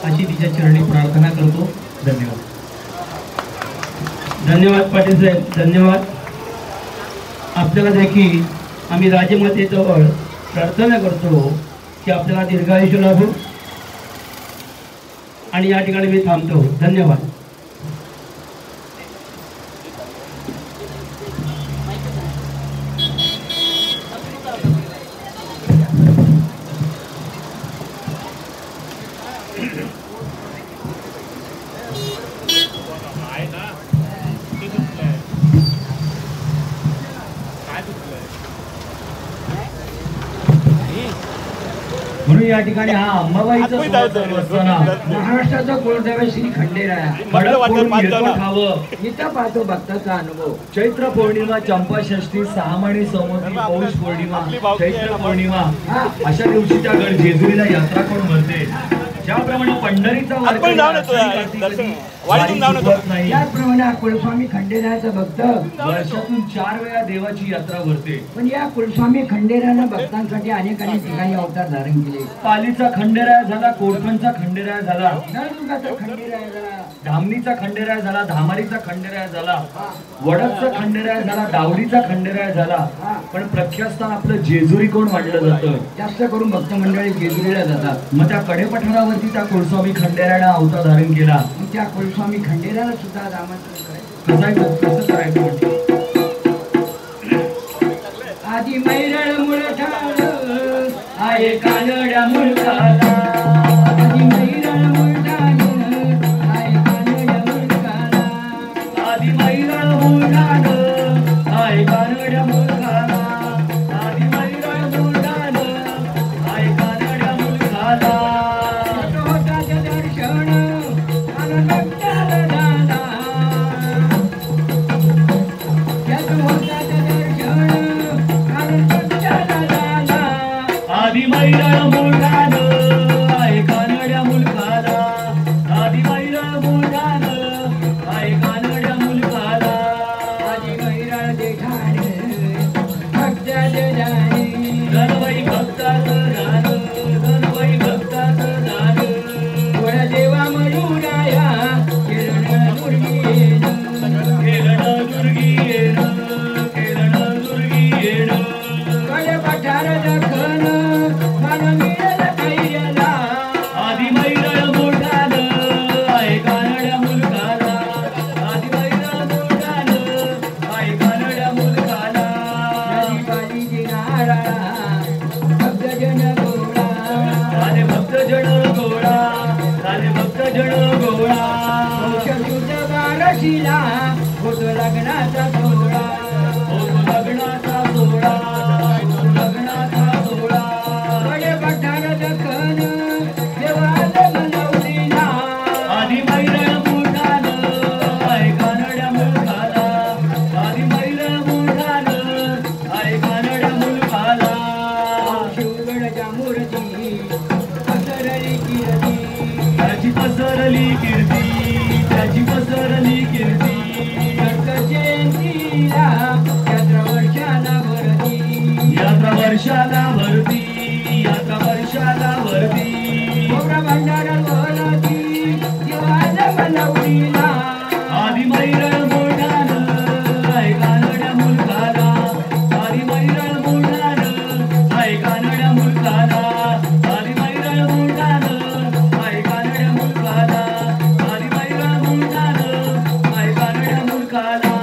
अशी तिच्या चरणी प्रार्थना करतो. धन्यवाद. धन्यवाद पाटील साहेब, धन्यवाद. आपल्याला देखील आम्ही राजमातेजवळ प्रार्थना करतो की आपल्याला दीर्घायुष्य लाभो. आणि या ठिकाणी मी थांबतो. धन्यवाद. म्हणून या ठिकाणी हा अंबाबाईचा सोहळा चालू असताना महाराष्ट्राचा कुलदैवत श्री खंडेराया कडक फोडून गिरकं खावं. इथं पाहतो भक्ताचा अनुभव. चैत्र पौर्णिमा, चंपा षष्ठी, सहामाणी संवती, पौष पौर्णिमा, चैत्र पौर्णिमा अशा दिवशी त्या गड जेजुरीला यात्रा कोण भरते. ज्याप्रमाणे पंढरीचा आपण जाऊन येतो वाडीतून जाऊन येतो. त्याचप्रमाणे हा कुलस्वामी खंडेरायाचा भक्त वर्षातून 4 वेळा देवाची यात्रा भरते. पण या कुलस्वामी खंडेरायानं भक्तांसाठी अनेक ठिकाणी अवतार धारण केले. पालीचा खंडेराया झाला, कोरफनचा खंडेराया झाला, नळदुर्गाचा खंडेराया झाला, धामणीचा खंडेराया झाला, धामारीचा खंडेराया झाला, वडदचा खंडेराया झाला, दावडीचा खंडेराया झाला. पण प्रख्यात स्थान आपलं जेजुरी कोण मानलं जातं. जास्त करून भक्त मंडळी जेजुरीला जातात. मग त्या कडेपठारावरती त्या कुलस्वामी खंडेरायानं अवतार धारण केला. मग त्या कुलस्वामी खंडेरायाला सुद्धा आमंत्रण करायचं. कसं करायचं म्हणजे आधी मैरळ मुळठाळ आहे कानड्या मुळकाला. आधी मैरळ मुळठाळ आहे कानड्या मुळकाला. आधी मैरळ मुळठाळ आहे कानड्या मुळकाला. आधी मैरळ मुळठाळ आहे कानड्या मुळकाला. होताचं दर्शन आनंदाला झाला. आधी मैरळ मुळठाळ आहे कानड्या मुळकाला. आधी मैरळ मुळठाळ आहे कानड्या मुळकाला. आधी मैरळ देठाण भक्ताचं जाणे. गणबाई भक्ताचं गाणं, गणबाई भक्ताचं गाणं. देवा मयुराया किरण दुर्गी येणं. केरण दुर्गी येणं, केरण दुर्गी येणं. कडे पठार दखन मन मिळेल कैर्याला. आधी मैरळ मुळठाळ आहे कानड्या मुळकाला. आधी मैरळ मुळठाळ आहे कानड्या मुळकाला. नदी बालीची नाळा भक्तजन गोळा. झाले भक्त जण गोळा, झाले भक्त जण गोळा. औषधूत बारशीला होतो लग्नाचा सोहळा. होतो लग्नाचा सोहळा, होतो लग्नाचा सोहळा. कडे पठार दखन देवाला मनवलीला. आधी मैरळ मुळठाळ आहे कानड्या मुळकाला. आधी मैरळ मुळठाळ आहे कानड्या मुळकाला. शिवगडच्या मूर्ती पसरली कीर्ती. त्याची पसरली कीर्ती, त्याची पसरली कीर्ती. जयंतीला यात्रा वर्षाला भरती. यात्रा वर्षाला भरती, यात्रा वर्षाला भरती. खोबरा भंडारा बोलती देवाला मनवलीला. आधी मैरळ मुळठाळ आहे कानड्या मुळकाला. आधी मैरळ मुळठाळ आहे कानड्या मुळकाला. आधी मैरळ मुळठाळ आहे कानड्या मुळकाला. आधी मैरळ मुळठाळ आहे कानड्या मुळकाला.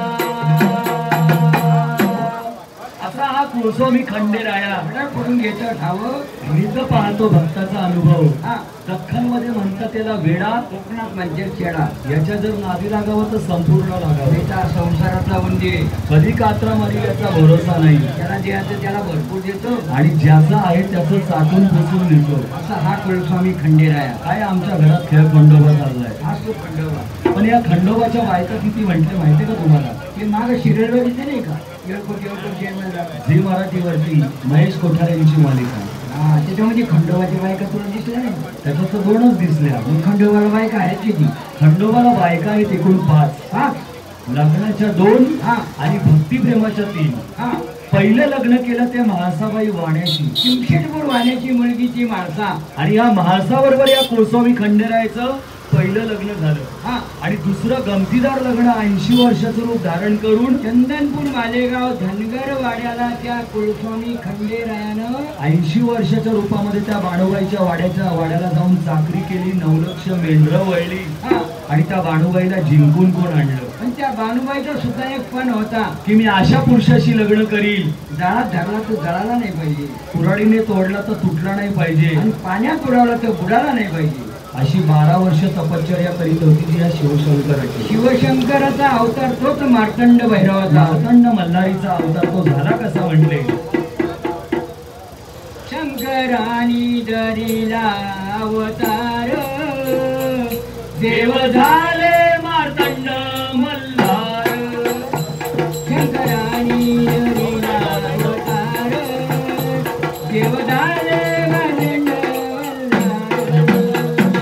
असा हा कुलस्वामी खंडेराया करून घेतं ठावं. मी तर पाहतो भक्ताचा अनुभव. हा दख्खन मध्ये म्हणतात त्याला वेडा, कोकणात म्हणजे खेळा. याच्या जर नादी लागावं तर संपूर्ण लागावं. त्याचा संसारातला उंदीर कधी कात्रा मारी याचा भरोसा नाही. त्याला द्यायचं त्याला भरपूर देतो. आणि ज्याचं आहे त्याचं चाटून पुसून देतो. असा हा कुलस्वामी खंडेराया. काय आमच्या घरात खेळ खंडोबा चाललाय. हाच तो खंडोबा. पण या खंडोबाच्या बायका किती म्हटले माहितीये का तुम्हाला. ते माग सिरियलवर दिसते नाही का येळकोट चेअरमॅन झाला. झी मराठीवरती महेश कोठारे यांची मालिका. हा त्याच्यामध्ये खंडोबाची बायका तुला दिसल्या नाही. त्याच्यात तर 2च दिसल्या. मग खंडोबाला बायका आहेत किती. खंडोबाला बायका आहेत एकूण 5. हा लग्नाच्या 2 हा आणि भक्तिप्रेमाच्या 3. हा पहिलं लग्न केलं ते म्हाळसाबाई वाण्याशी. चिमशेटपूर वाण्याची मुलगीची माणसा. आणि या म्हाळसाबरोबर या कुलस्वामी खंडेरायाचं पहिलं लग्न झालं. हा आणि दुसरं गमतीदार लग्न 80 वर्षाचं रूप धारण करून चंदनपूर मालेगाव धनगर वाड्याला त्या कुलस्वामी खंडेरायानं 80 वर्षाच्या रूपामध्ये त्या बाणूबाईच्या वाड्याला जाऊन चाकरी केली. 9 लक्ष मेंढरं वळली. हा आणि त्या बाणूबाईला जिंकून कोण आणलं. पण त्या बाणूबाईचा सुद्धा एक पण होता की मी अशा पुरुषाशी लग्न करील. जाळात धरला तर जळाला नाही पाहिजे. कुऱ्हाडीने तोडला तर तुटला नाही पाहिजे. आणि पाण्यात उडवला तर बुडाला नाही पाहिजे. अशी 12 वर्ष तपश्चर्या करीत होती ती या शिवशंकराची. शिवशंकराचा अवतार तोच मार्तंड भैरवाचा. मार्तंड मल्हारीचा अवतार तो झाला कसा म्हटले. शंकर शंकरानी धरिला अवतार देव झाले मार्तंड मल्हार शंकरानी धरिला अवतार देव झाले मार्तंड मल्हार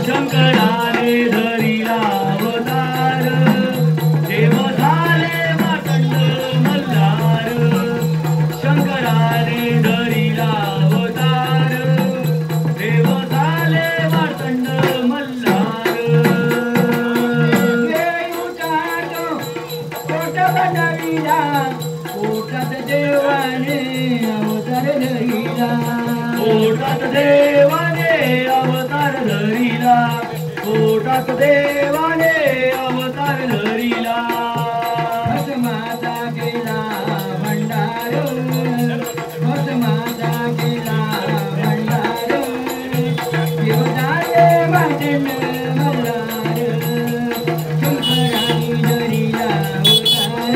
शंकराने धरिला अवतार देव झाले मार्तंड मल्हार शंकराने धरिला अवतार देव झाले मार्तंड मल्हार पोट बनविला पोटात देवाने अवतार धरिला पोटात देवाने अवतार धरिला पोटात देवाने अवतार धरिला भस्माचा केला भंडार भस्माचा केला भंडार देव झाले मार्तंड मल्हार शंकरानी धरिला अवतार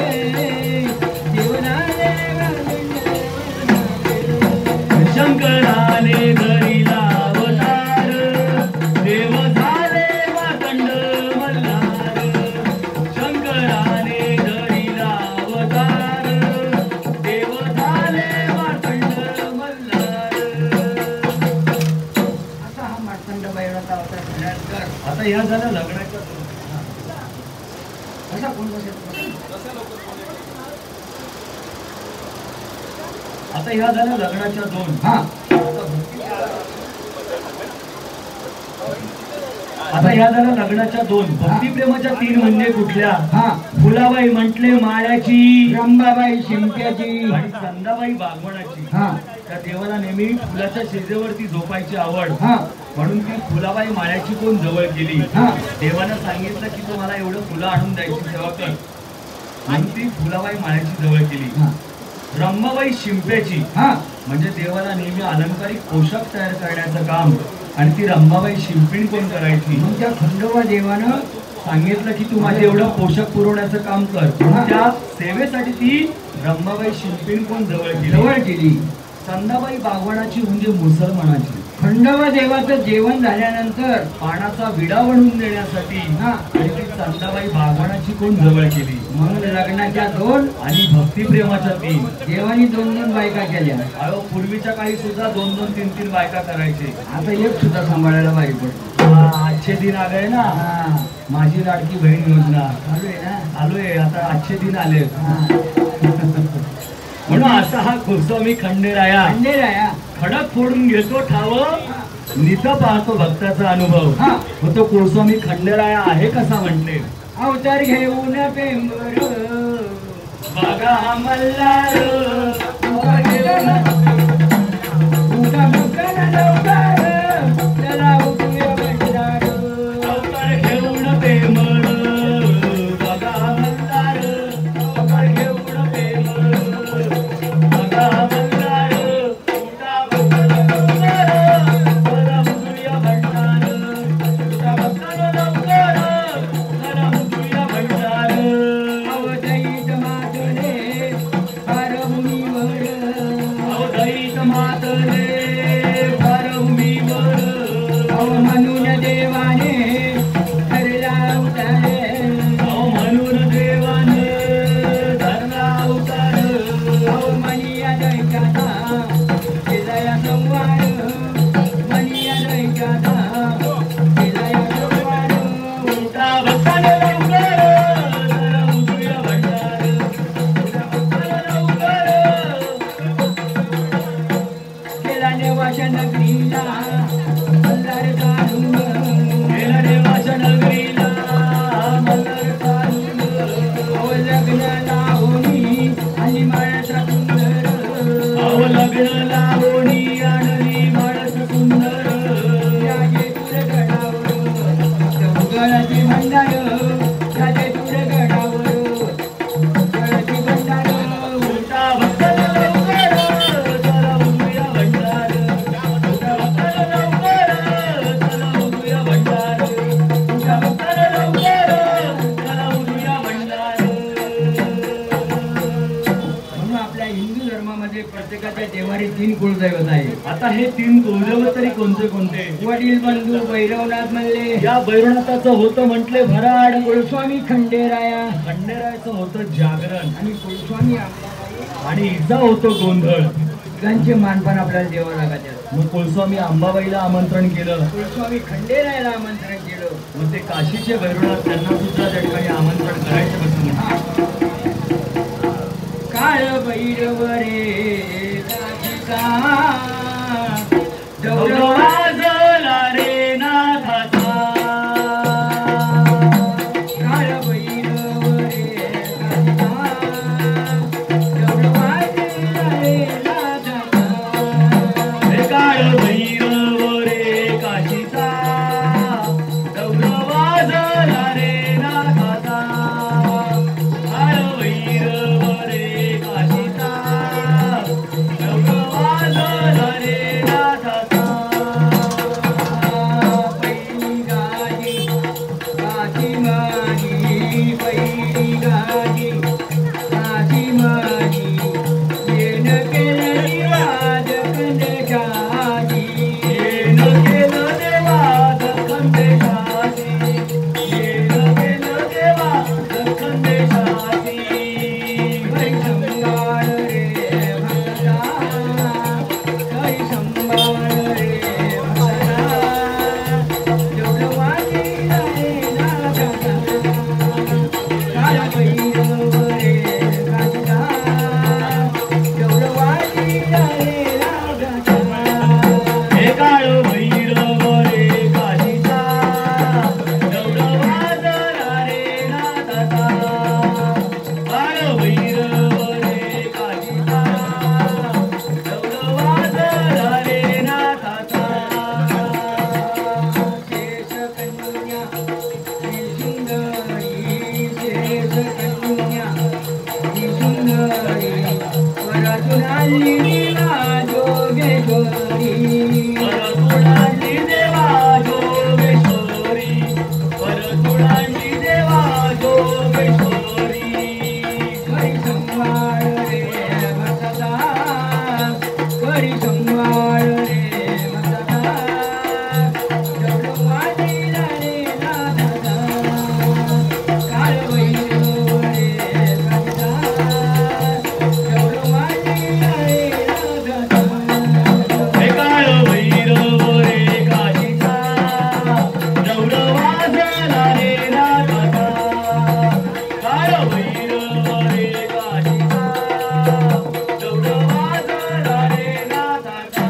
देव झाले मार्तंड मल्हार शंकराने धरिला अवतार देव झाले मार्तंड मल्हार शंकराने धरिला अवतार देव झाले मार्तंड मल्हार असा हा मार्तंड बैलाचा अवतार झाल्यानंतर आता ह्या झाल्या लग्नाच्या असा कोण बसेल आता ह्या झाल्या लग्नाच्या दोन हा आता ह्या झाल्या लग्नाच्या दोन भक्तिप्रेमाच्या तीन म्हणजे कुठल्या हा फुलाबाई म्हटले माळ्याची रंबाबाई शिंप्याची आणि चंदाबाई बागवणाची हा त्या देवाला नेहमी फुलाच्या शेजेवरती झोपायची आवड हा म्हणून ती फुलाबाई माळ्याची कोण जवळ केली हा देवानं सांगितलं की तू मला एवढं फुलं आणून द्यायची सेवा कर म्हणून ती फुलाबाई माळ्याची जवळ केली हा रंभाबाई शिंप्याची हा म्हणजे देवाला नेहमी अलंकारिक पोशाख तयार करण्याचं काम आणि ती रंभाबाई शिंपीण कोण करायची मग त्या खंडोबा देवानं सांगितलं की तू माझे एवढं पोषक पुरवण्याचं काम कर हा. त्या सेवेसाठी ती रंभाबाई शिंपीण कोण जवळ केली जवळ केली चंदाबाई बागवानाची म्हणजे मुसलमानाची खंडोबा देवाचं जेवण झाल्यानंतर पानाचा विडा बनवून देण्यासाठी हा आणि ती चंदाबाई बागवानाची कोण जवळ केली मग लग्नाच्या दोन आणि भक्तिप्रेमाच्या तीन देवानी दोन दोन बायका केल्या अहो पूर्वीच्या काही सुद्धा दोन दोन तीन तीन बायका करायचे आता एक सुद्धा सांभाळायला बारी पडतो आजचे दिन आले ना हा माझी लाडकी बहीण योजना चालू आहे ना आलोय आता आजचे दिन आले हा म्हणून असा हा गोस्वामी खंडेराया खंडेराया खडक फोडून घेतो ठाव नित पाहतो भक्ताचा अनुभव हा मग तो गोस्वामी खंडेराया आहे कसा म्हणते अवतार घेऊन पेंबर बघा मल्हार अवतार घेऊन उगा मुकाला लवकर त्याला उठूया बंडार अवतार घेऊन प्रेमळ बघा मल्हार अवतार घेऊन प्रेमळ बघा मल्हार उठा अवधईत मातले पारभूमीवर अव म्हणून देवाने ठरला उतार अव मनिया दैत्याचा केलाया संवार मनिया दैत्याचा केलाया संवार उलटा भक्ताने लवकर जरा उठूया भंडार उलटा भक्ताने लवकर केला देवाच्या नगरीला मल्हार काढून गेला देवाच्या नगरीला मल्हार काढून अव लग्न लावणी आणि माळ्याचा सुंदर अहो लग्न लावणी आणली माळस सुंदर राजे तुरगडावर गळाची भंडार राजे तुरगडावर गळाची भंडार उलटा भक्ताला लवकर चला उठूया भंडार उलटा भक्ताला लवकर चला उठूया भंडार उलटा भक्ताला लवकर चला उठूया भंडार म्हणून आपल्या हिंदू हिंदू धर्मामध्ये प्रत्येकाच्या देवारी 3 कुलदैवत आहे. आता हे 3 कुलदैवत तरी कोणते कोणते? वडील बंधू भैरवनाथ म्हणले. या भैरवनाथाचं होतं म्हटले भराड. कुलस्वामी खंडेराया. खंडेरायाचं होतं जागरण. आणि कुलस्वामी अंबाबाई. आणि हिचा होतो गोंधळ. त्यांचे मानपान आपल्याला देवा लागायचे. मग कुलस्वामी अंबाबाईला आमंत्रण केलं. कुलस्वामी खंडेरायाला आमंत्रण केलं. मग ते काशीचे भैरवनाथ त्यांना सुद्धा त्या ठिकाणी आमंत्रण करायचं कसं म्हणतात? काळ भैरव रे काशीचा गौरव वाजला रे नाथाचा. काळ भैरव रे काशीचा गौरव वाजला रे नाथाचा. हे काळ भैरव रे काशीचा गौरव वाजला रे नाथाचा. काळ भैरव रे काशीचा गौरव वाजला रे नाथाचा. पहिली गाजी काशी माझी. पहिली गाजी काशी माझी. येन केलं निवाज खंडेशाची. येन केलं देवा दखंडेशाची. येन केलं देवा दखंडेशाची. हरी संभाळ रे भक्ता. हरी संभाळ रे भक्ता. जेवढं वाटेल रे नाथाचा. काळ भैरव रे काशीचा जेवढं वाटेल रे नाथाचा. हे काळ भैरव रे काशीचा गौरव वाजला रे नाथाचा. काळ भैरव रे काशीचा गौरव वाजला रे नाथाचा. शेष कन्या ही सुंदरी. शेष कन्या ही सुंदरी. वरातून आली लीला जोगेश्वरी. परतुळांची देवा जोगेश्वरी. परतुळांची देवा जोगेश्वरी. हरी संभाळ रे भक्ता. हरी संभाळ रे भक्ता. जेवढं वाटेल रे नाथाचा. काळ भैरव रे काशीचा जेवढं वाटेल रे नाथाचा. हे काळ भैरव रे काशीचा गौरव वाजला रे नाथाचा. काळ भैरव रे काशीचा गौरव वाजला रे नाथाचा.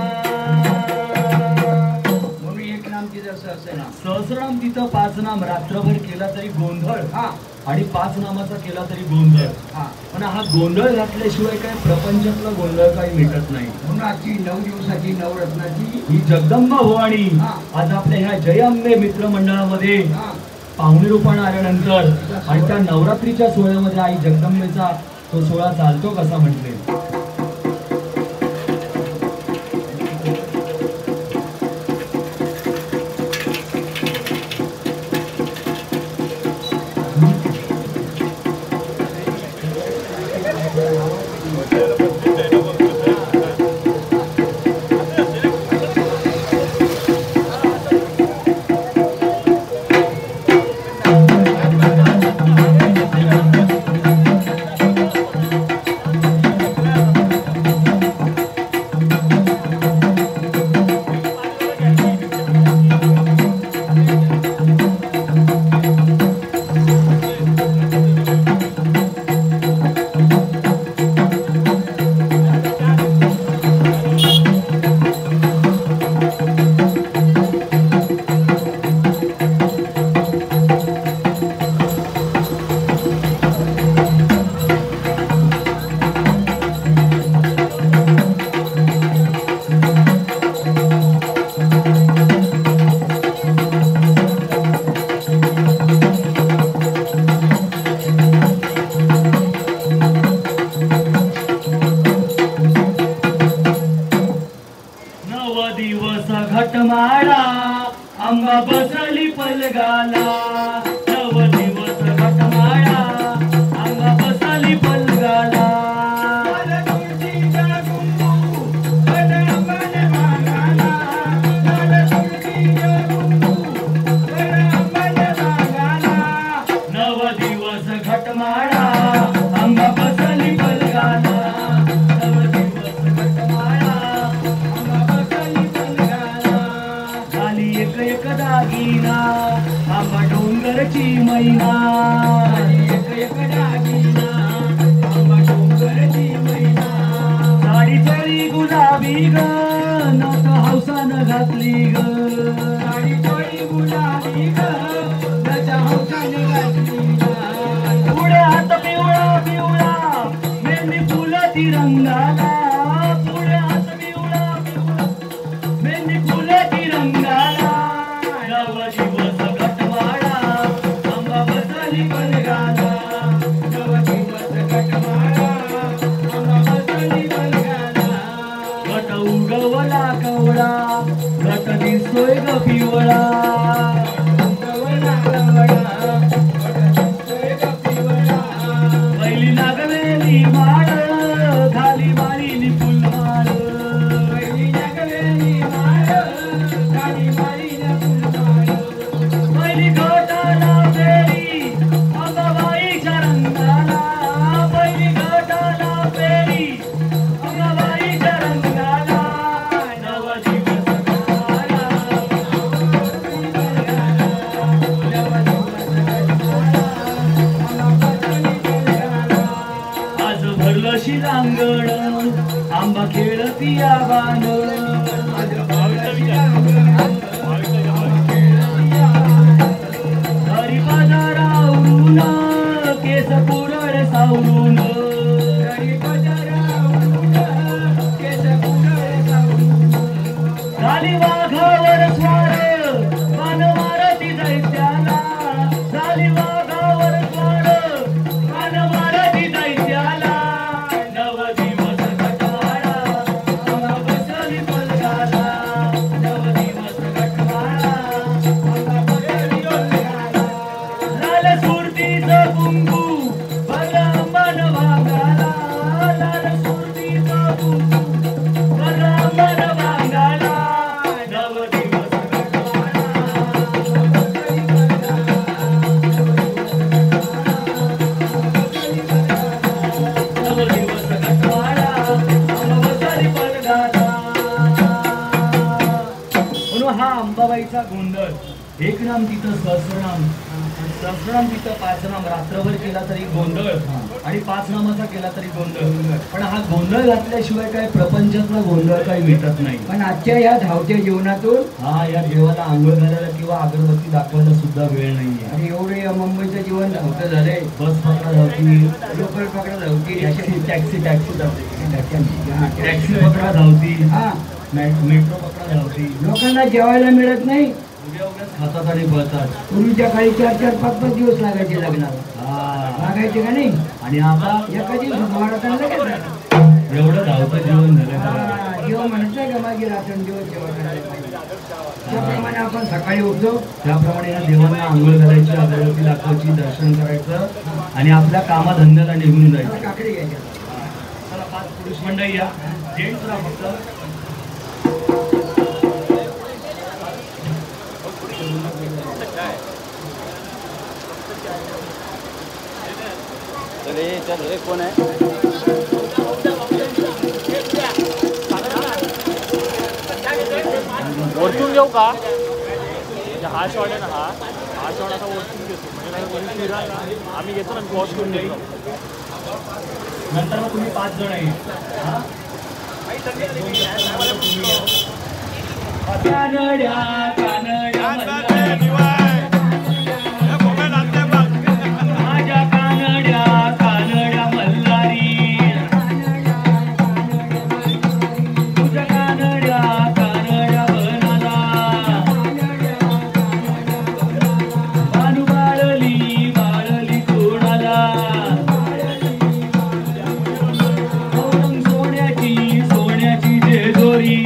म्हणून एक नाम तिथं असं ना. सहस्रनाम तिथं 5 नाम रात्रभर केला तरी गोंधळ. हा आणि 5 नामाचा केला तरी गोंधळ. हा पण हा गोंधळ घातल्याशिवाय काय प्रपंचातला गोंधळ काही मिटत नाही. म्हणून आजची 9 दिवसाची नवरत्नाची ही जगदंबा भवानी हा. आज आपल्या ह्या जय अंबे मित्र मंडळामध्ये हा पाहुणे रूपाने आल्यानंतर आणि त्या नवरात्रीच्या सोहळ्यामध्ये आई जगदंबेचा तो सोहळा चालतो कसा म्हटले. घटमाळा आंबा बसली पलगाला. नव दिवस घटमाळा आंबा बसली पलगाला. तुळशी गुलाबी ग नथ हौसानं घातली ग साडी थोडी गुलाबी ग नथ हौसानं घातली ग पुढे हात पिवळा पिवळा मेहंदी फुलं तिरंगाला पुढे हात पिवळा पिवळा मेहंदी फुलं तिरंगाला नव दिवस गटवाडा आंबा बसली बलगाला नव दिवस गटवाडा आंबा बसली बलगाला गट उगवला कवळा गट दिसतोय ग पिवळा गवला गवळा गट दिसतोय ग पिवळा पहिली नागवेली माळ खाली माळीनी फुलमाळ पहिली जगवेली माळ खाली माळीनं फुलमाळ पहिली घटाला फेरी अंबाबाईच्या रंगाला पहिली घटाला फेरी अंबाबाईच्या रंगाला नव दिवस गटवाडा आज भरलं शिरांगण आंबा खेळती आबान हरी बाजारावरून केस पुरळ सावरून झाली वाघावर स्वार पान मारती दैत्याला झाली वाघावर स्वार पान मारती दैत्याला नव दिवस गटवाडा आंबा बसली बलगाला नव दिवस गटवाडा आंबा बसली बलगाला लाल सुरतीचं कुंकू भरलं अंबान वांगाला लाल सुरतीचं कुंकू भरलं अंबान वांगाला नव दिवस गटवाडा नव दिवस गटवाडा आंबा बसली बलगाला म्हणून हा अंबाबाईचा गोंधळ एक नाम तिथं सहस्रनाम तिथं 5 नाम रात्रभर केला तरी गोंधळ आणि 5 नामाचा केला तरी गोंधळ पण हा गोंधळ घातल्याशिवाय काय प्रपंचातला गोंधळ काही मिटत नाही पण आजच्या या धावत्या जीवनातून हा या देवाला आंघोळ घालायला किंवा अगरबत्ती दाखवायला सुद्धा वेळ नाहीये आणि एवढे मुंबईचं जीवन धावतं झालंय बस पकडा धावती लोकल पकडा धावती टॅक्सी धावती टॅक्सी टॅक्सी पकडा धावती हा मेट्रो पकडा धावती लोकांना जेवायला मिळत नाही उद्या उद्याच खातात आणि पळतात पूर्वीच्या काळी 4-4, 5-5 दिवस लागायचे लग्नाला हा लागायचे का नाही आणि आता एका दिवस महाराजांना लगेच झालं. एवढं धावतं जीवन झालं हा, जेव्हा म्हणत नाही का मागे रात्र दिवस जेवण करायला पाहिजे त्याप्रमाणे आपण सकाळी उठतो त्याप्रमाणे या देवांना आंघोळ घालायची अगरबत्ती दाखवायची दर्शन करायचं आणि आपल्या कामाधंद्याला निघून जायचं काकडे घ्यायच्या चला 5 पुरुष मंडळी या जेंट्स राहा फक्त चल रे कोण आहे ओरतून घेऊ का हा शॉट आहे ना हा शॉट आता ओरतून घेतो म्हणजे कोणी फिरा ना आम्ही घेतो ना पॉज करून घेतो नंतर मग तुम्ही 5 जण आहे कानड्या कानड्या माझ्या कानड्या कानड्या मल्हारी तुझ्या कानड्या कानड्या बनाला बानू बाळली बाळली तोडाला सोन्याची सोन्याची जेजोरी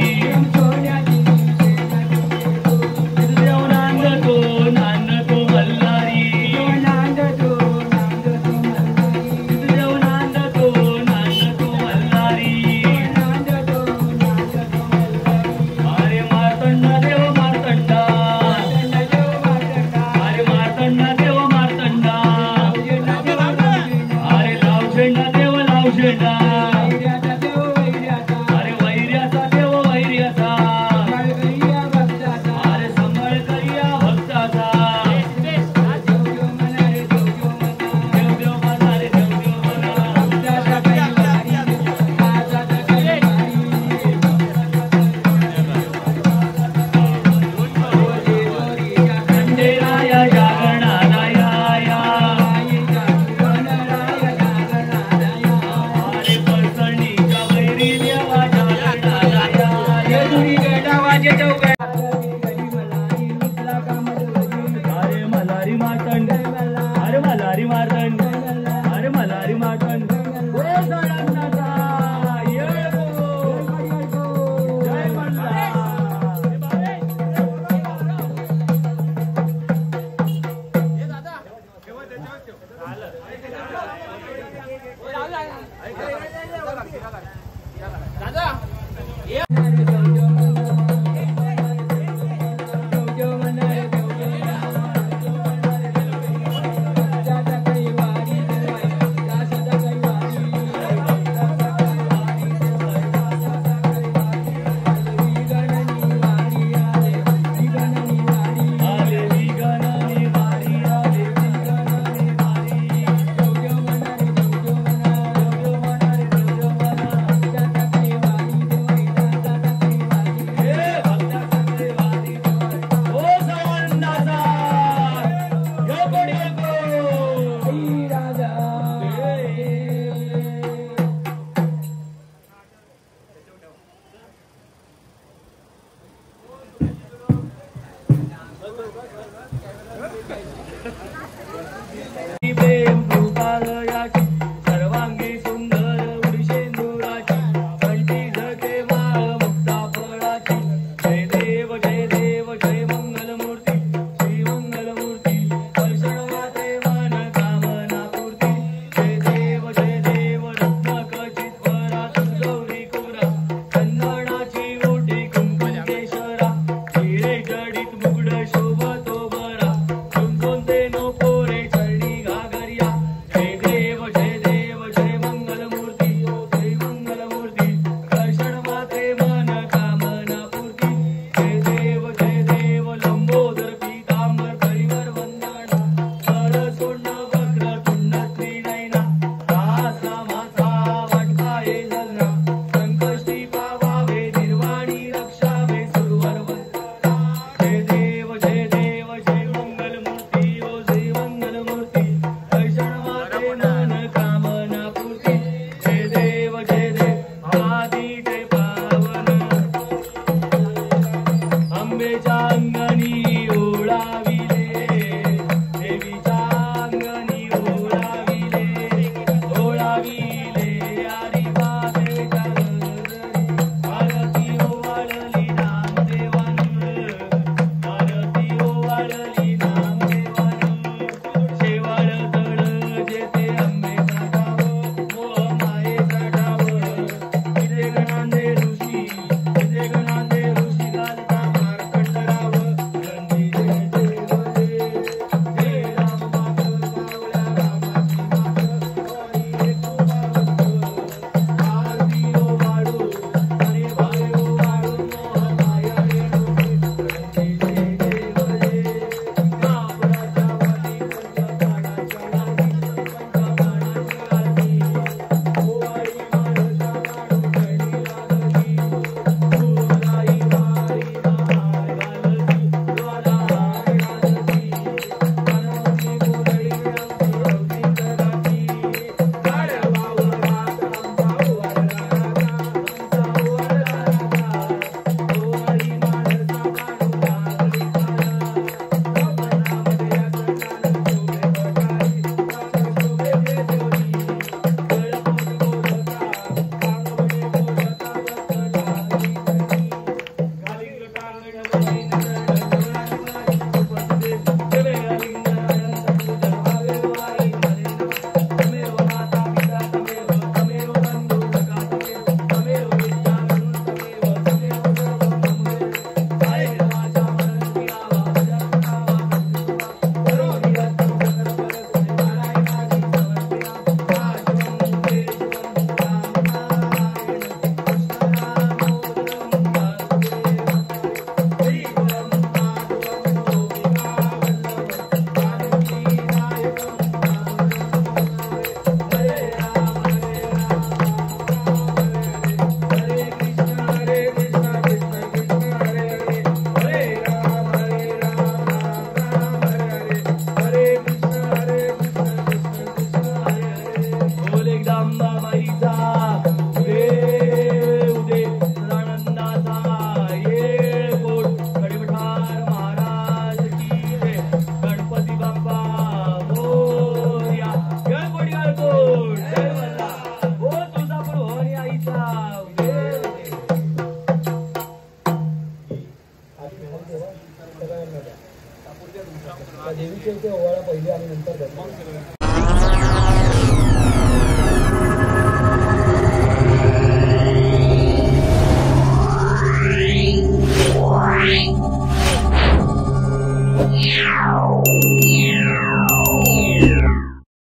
देवीच्या इथे ओवाळा पहिले आणि नंतर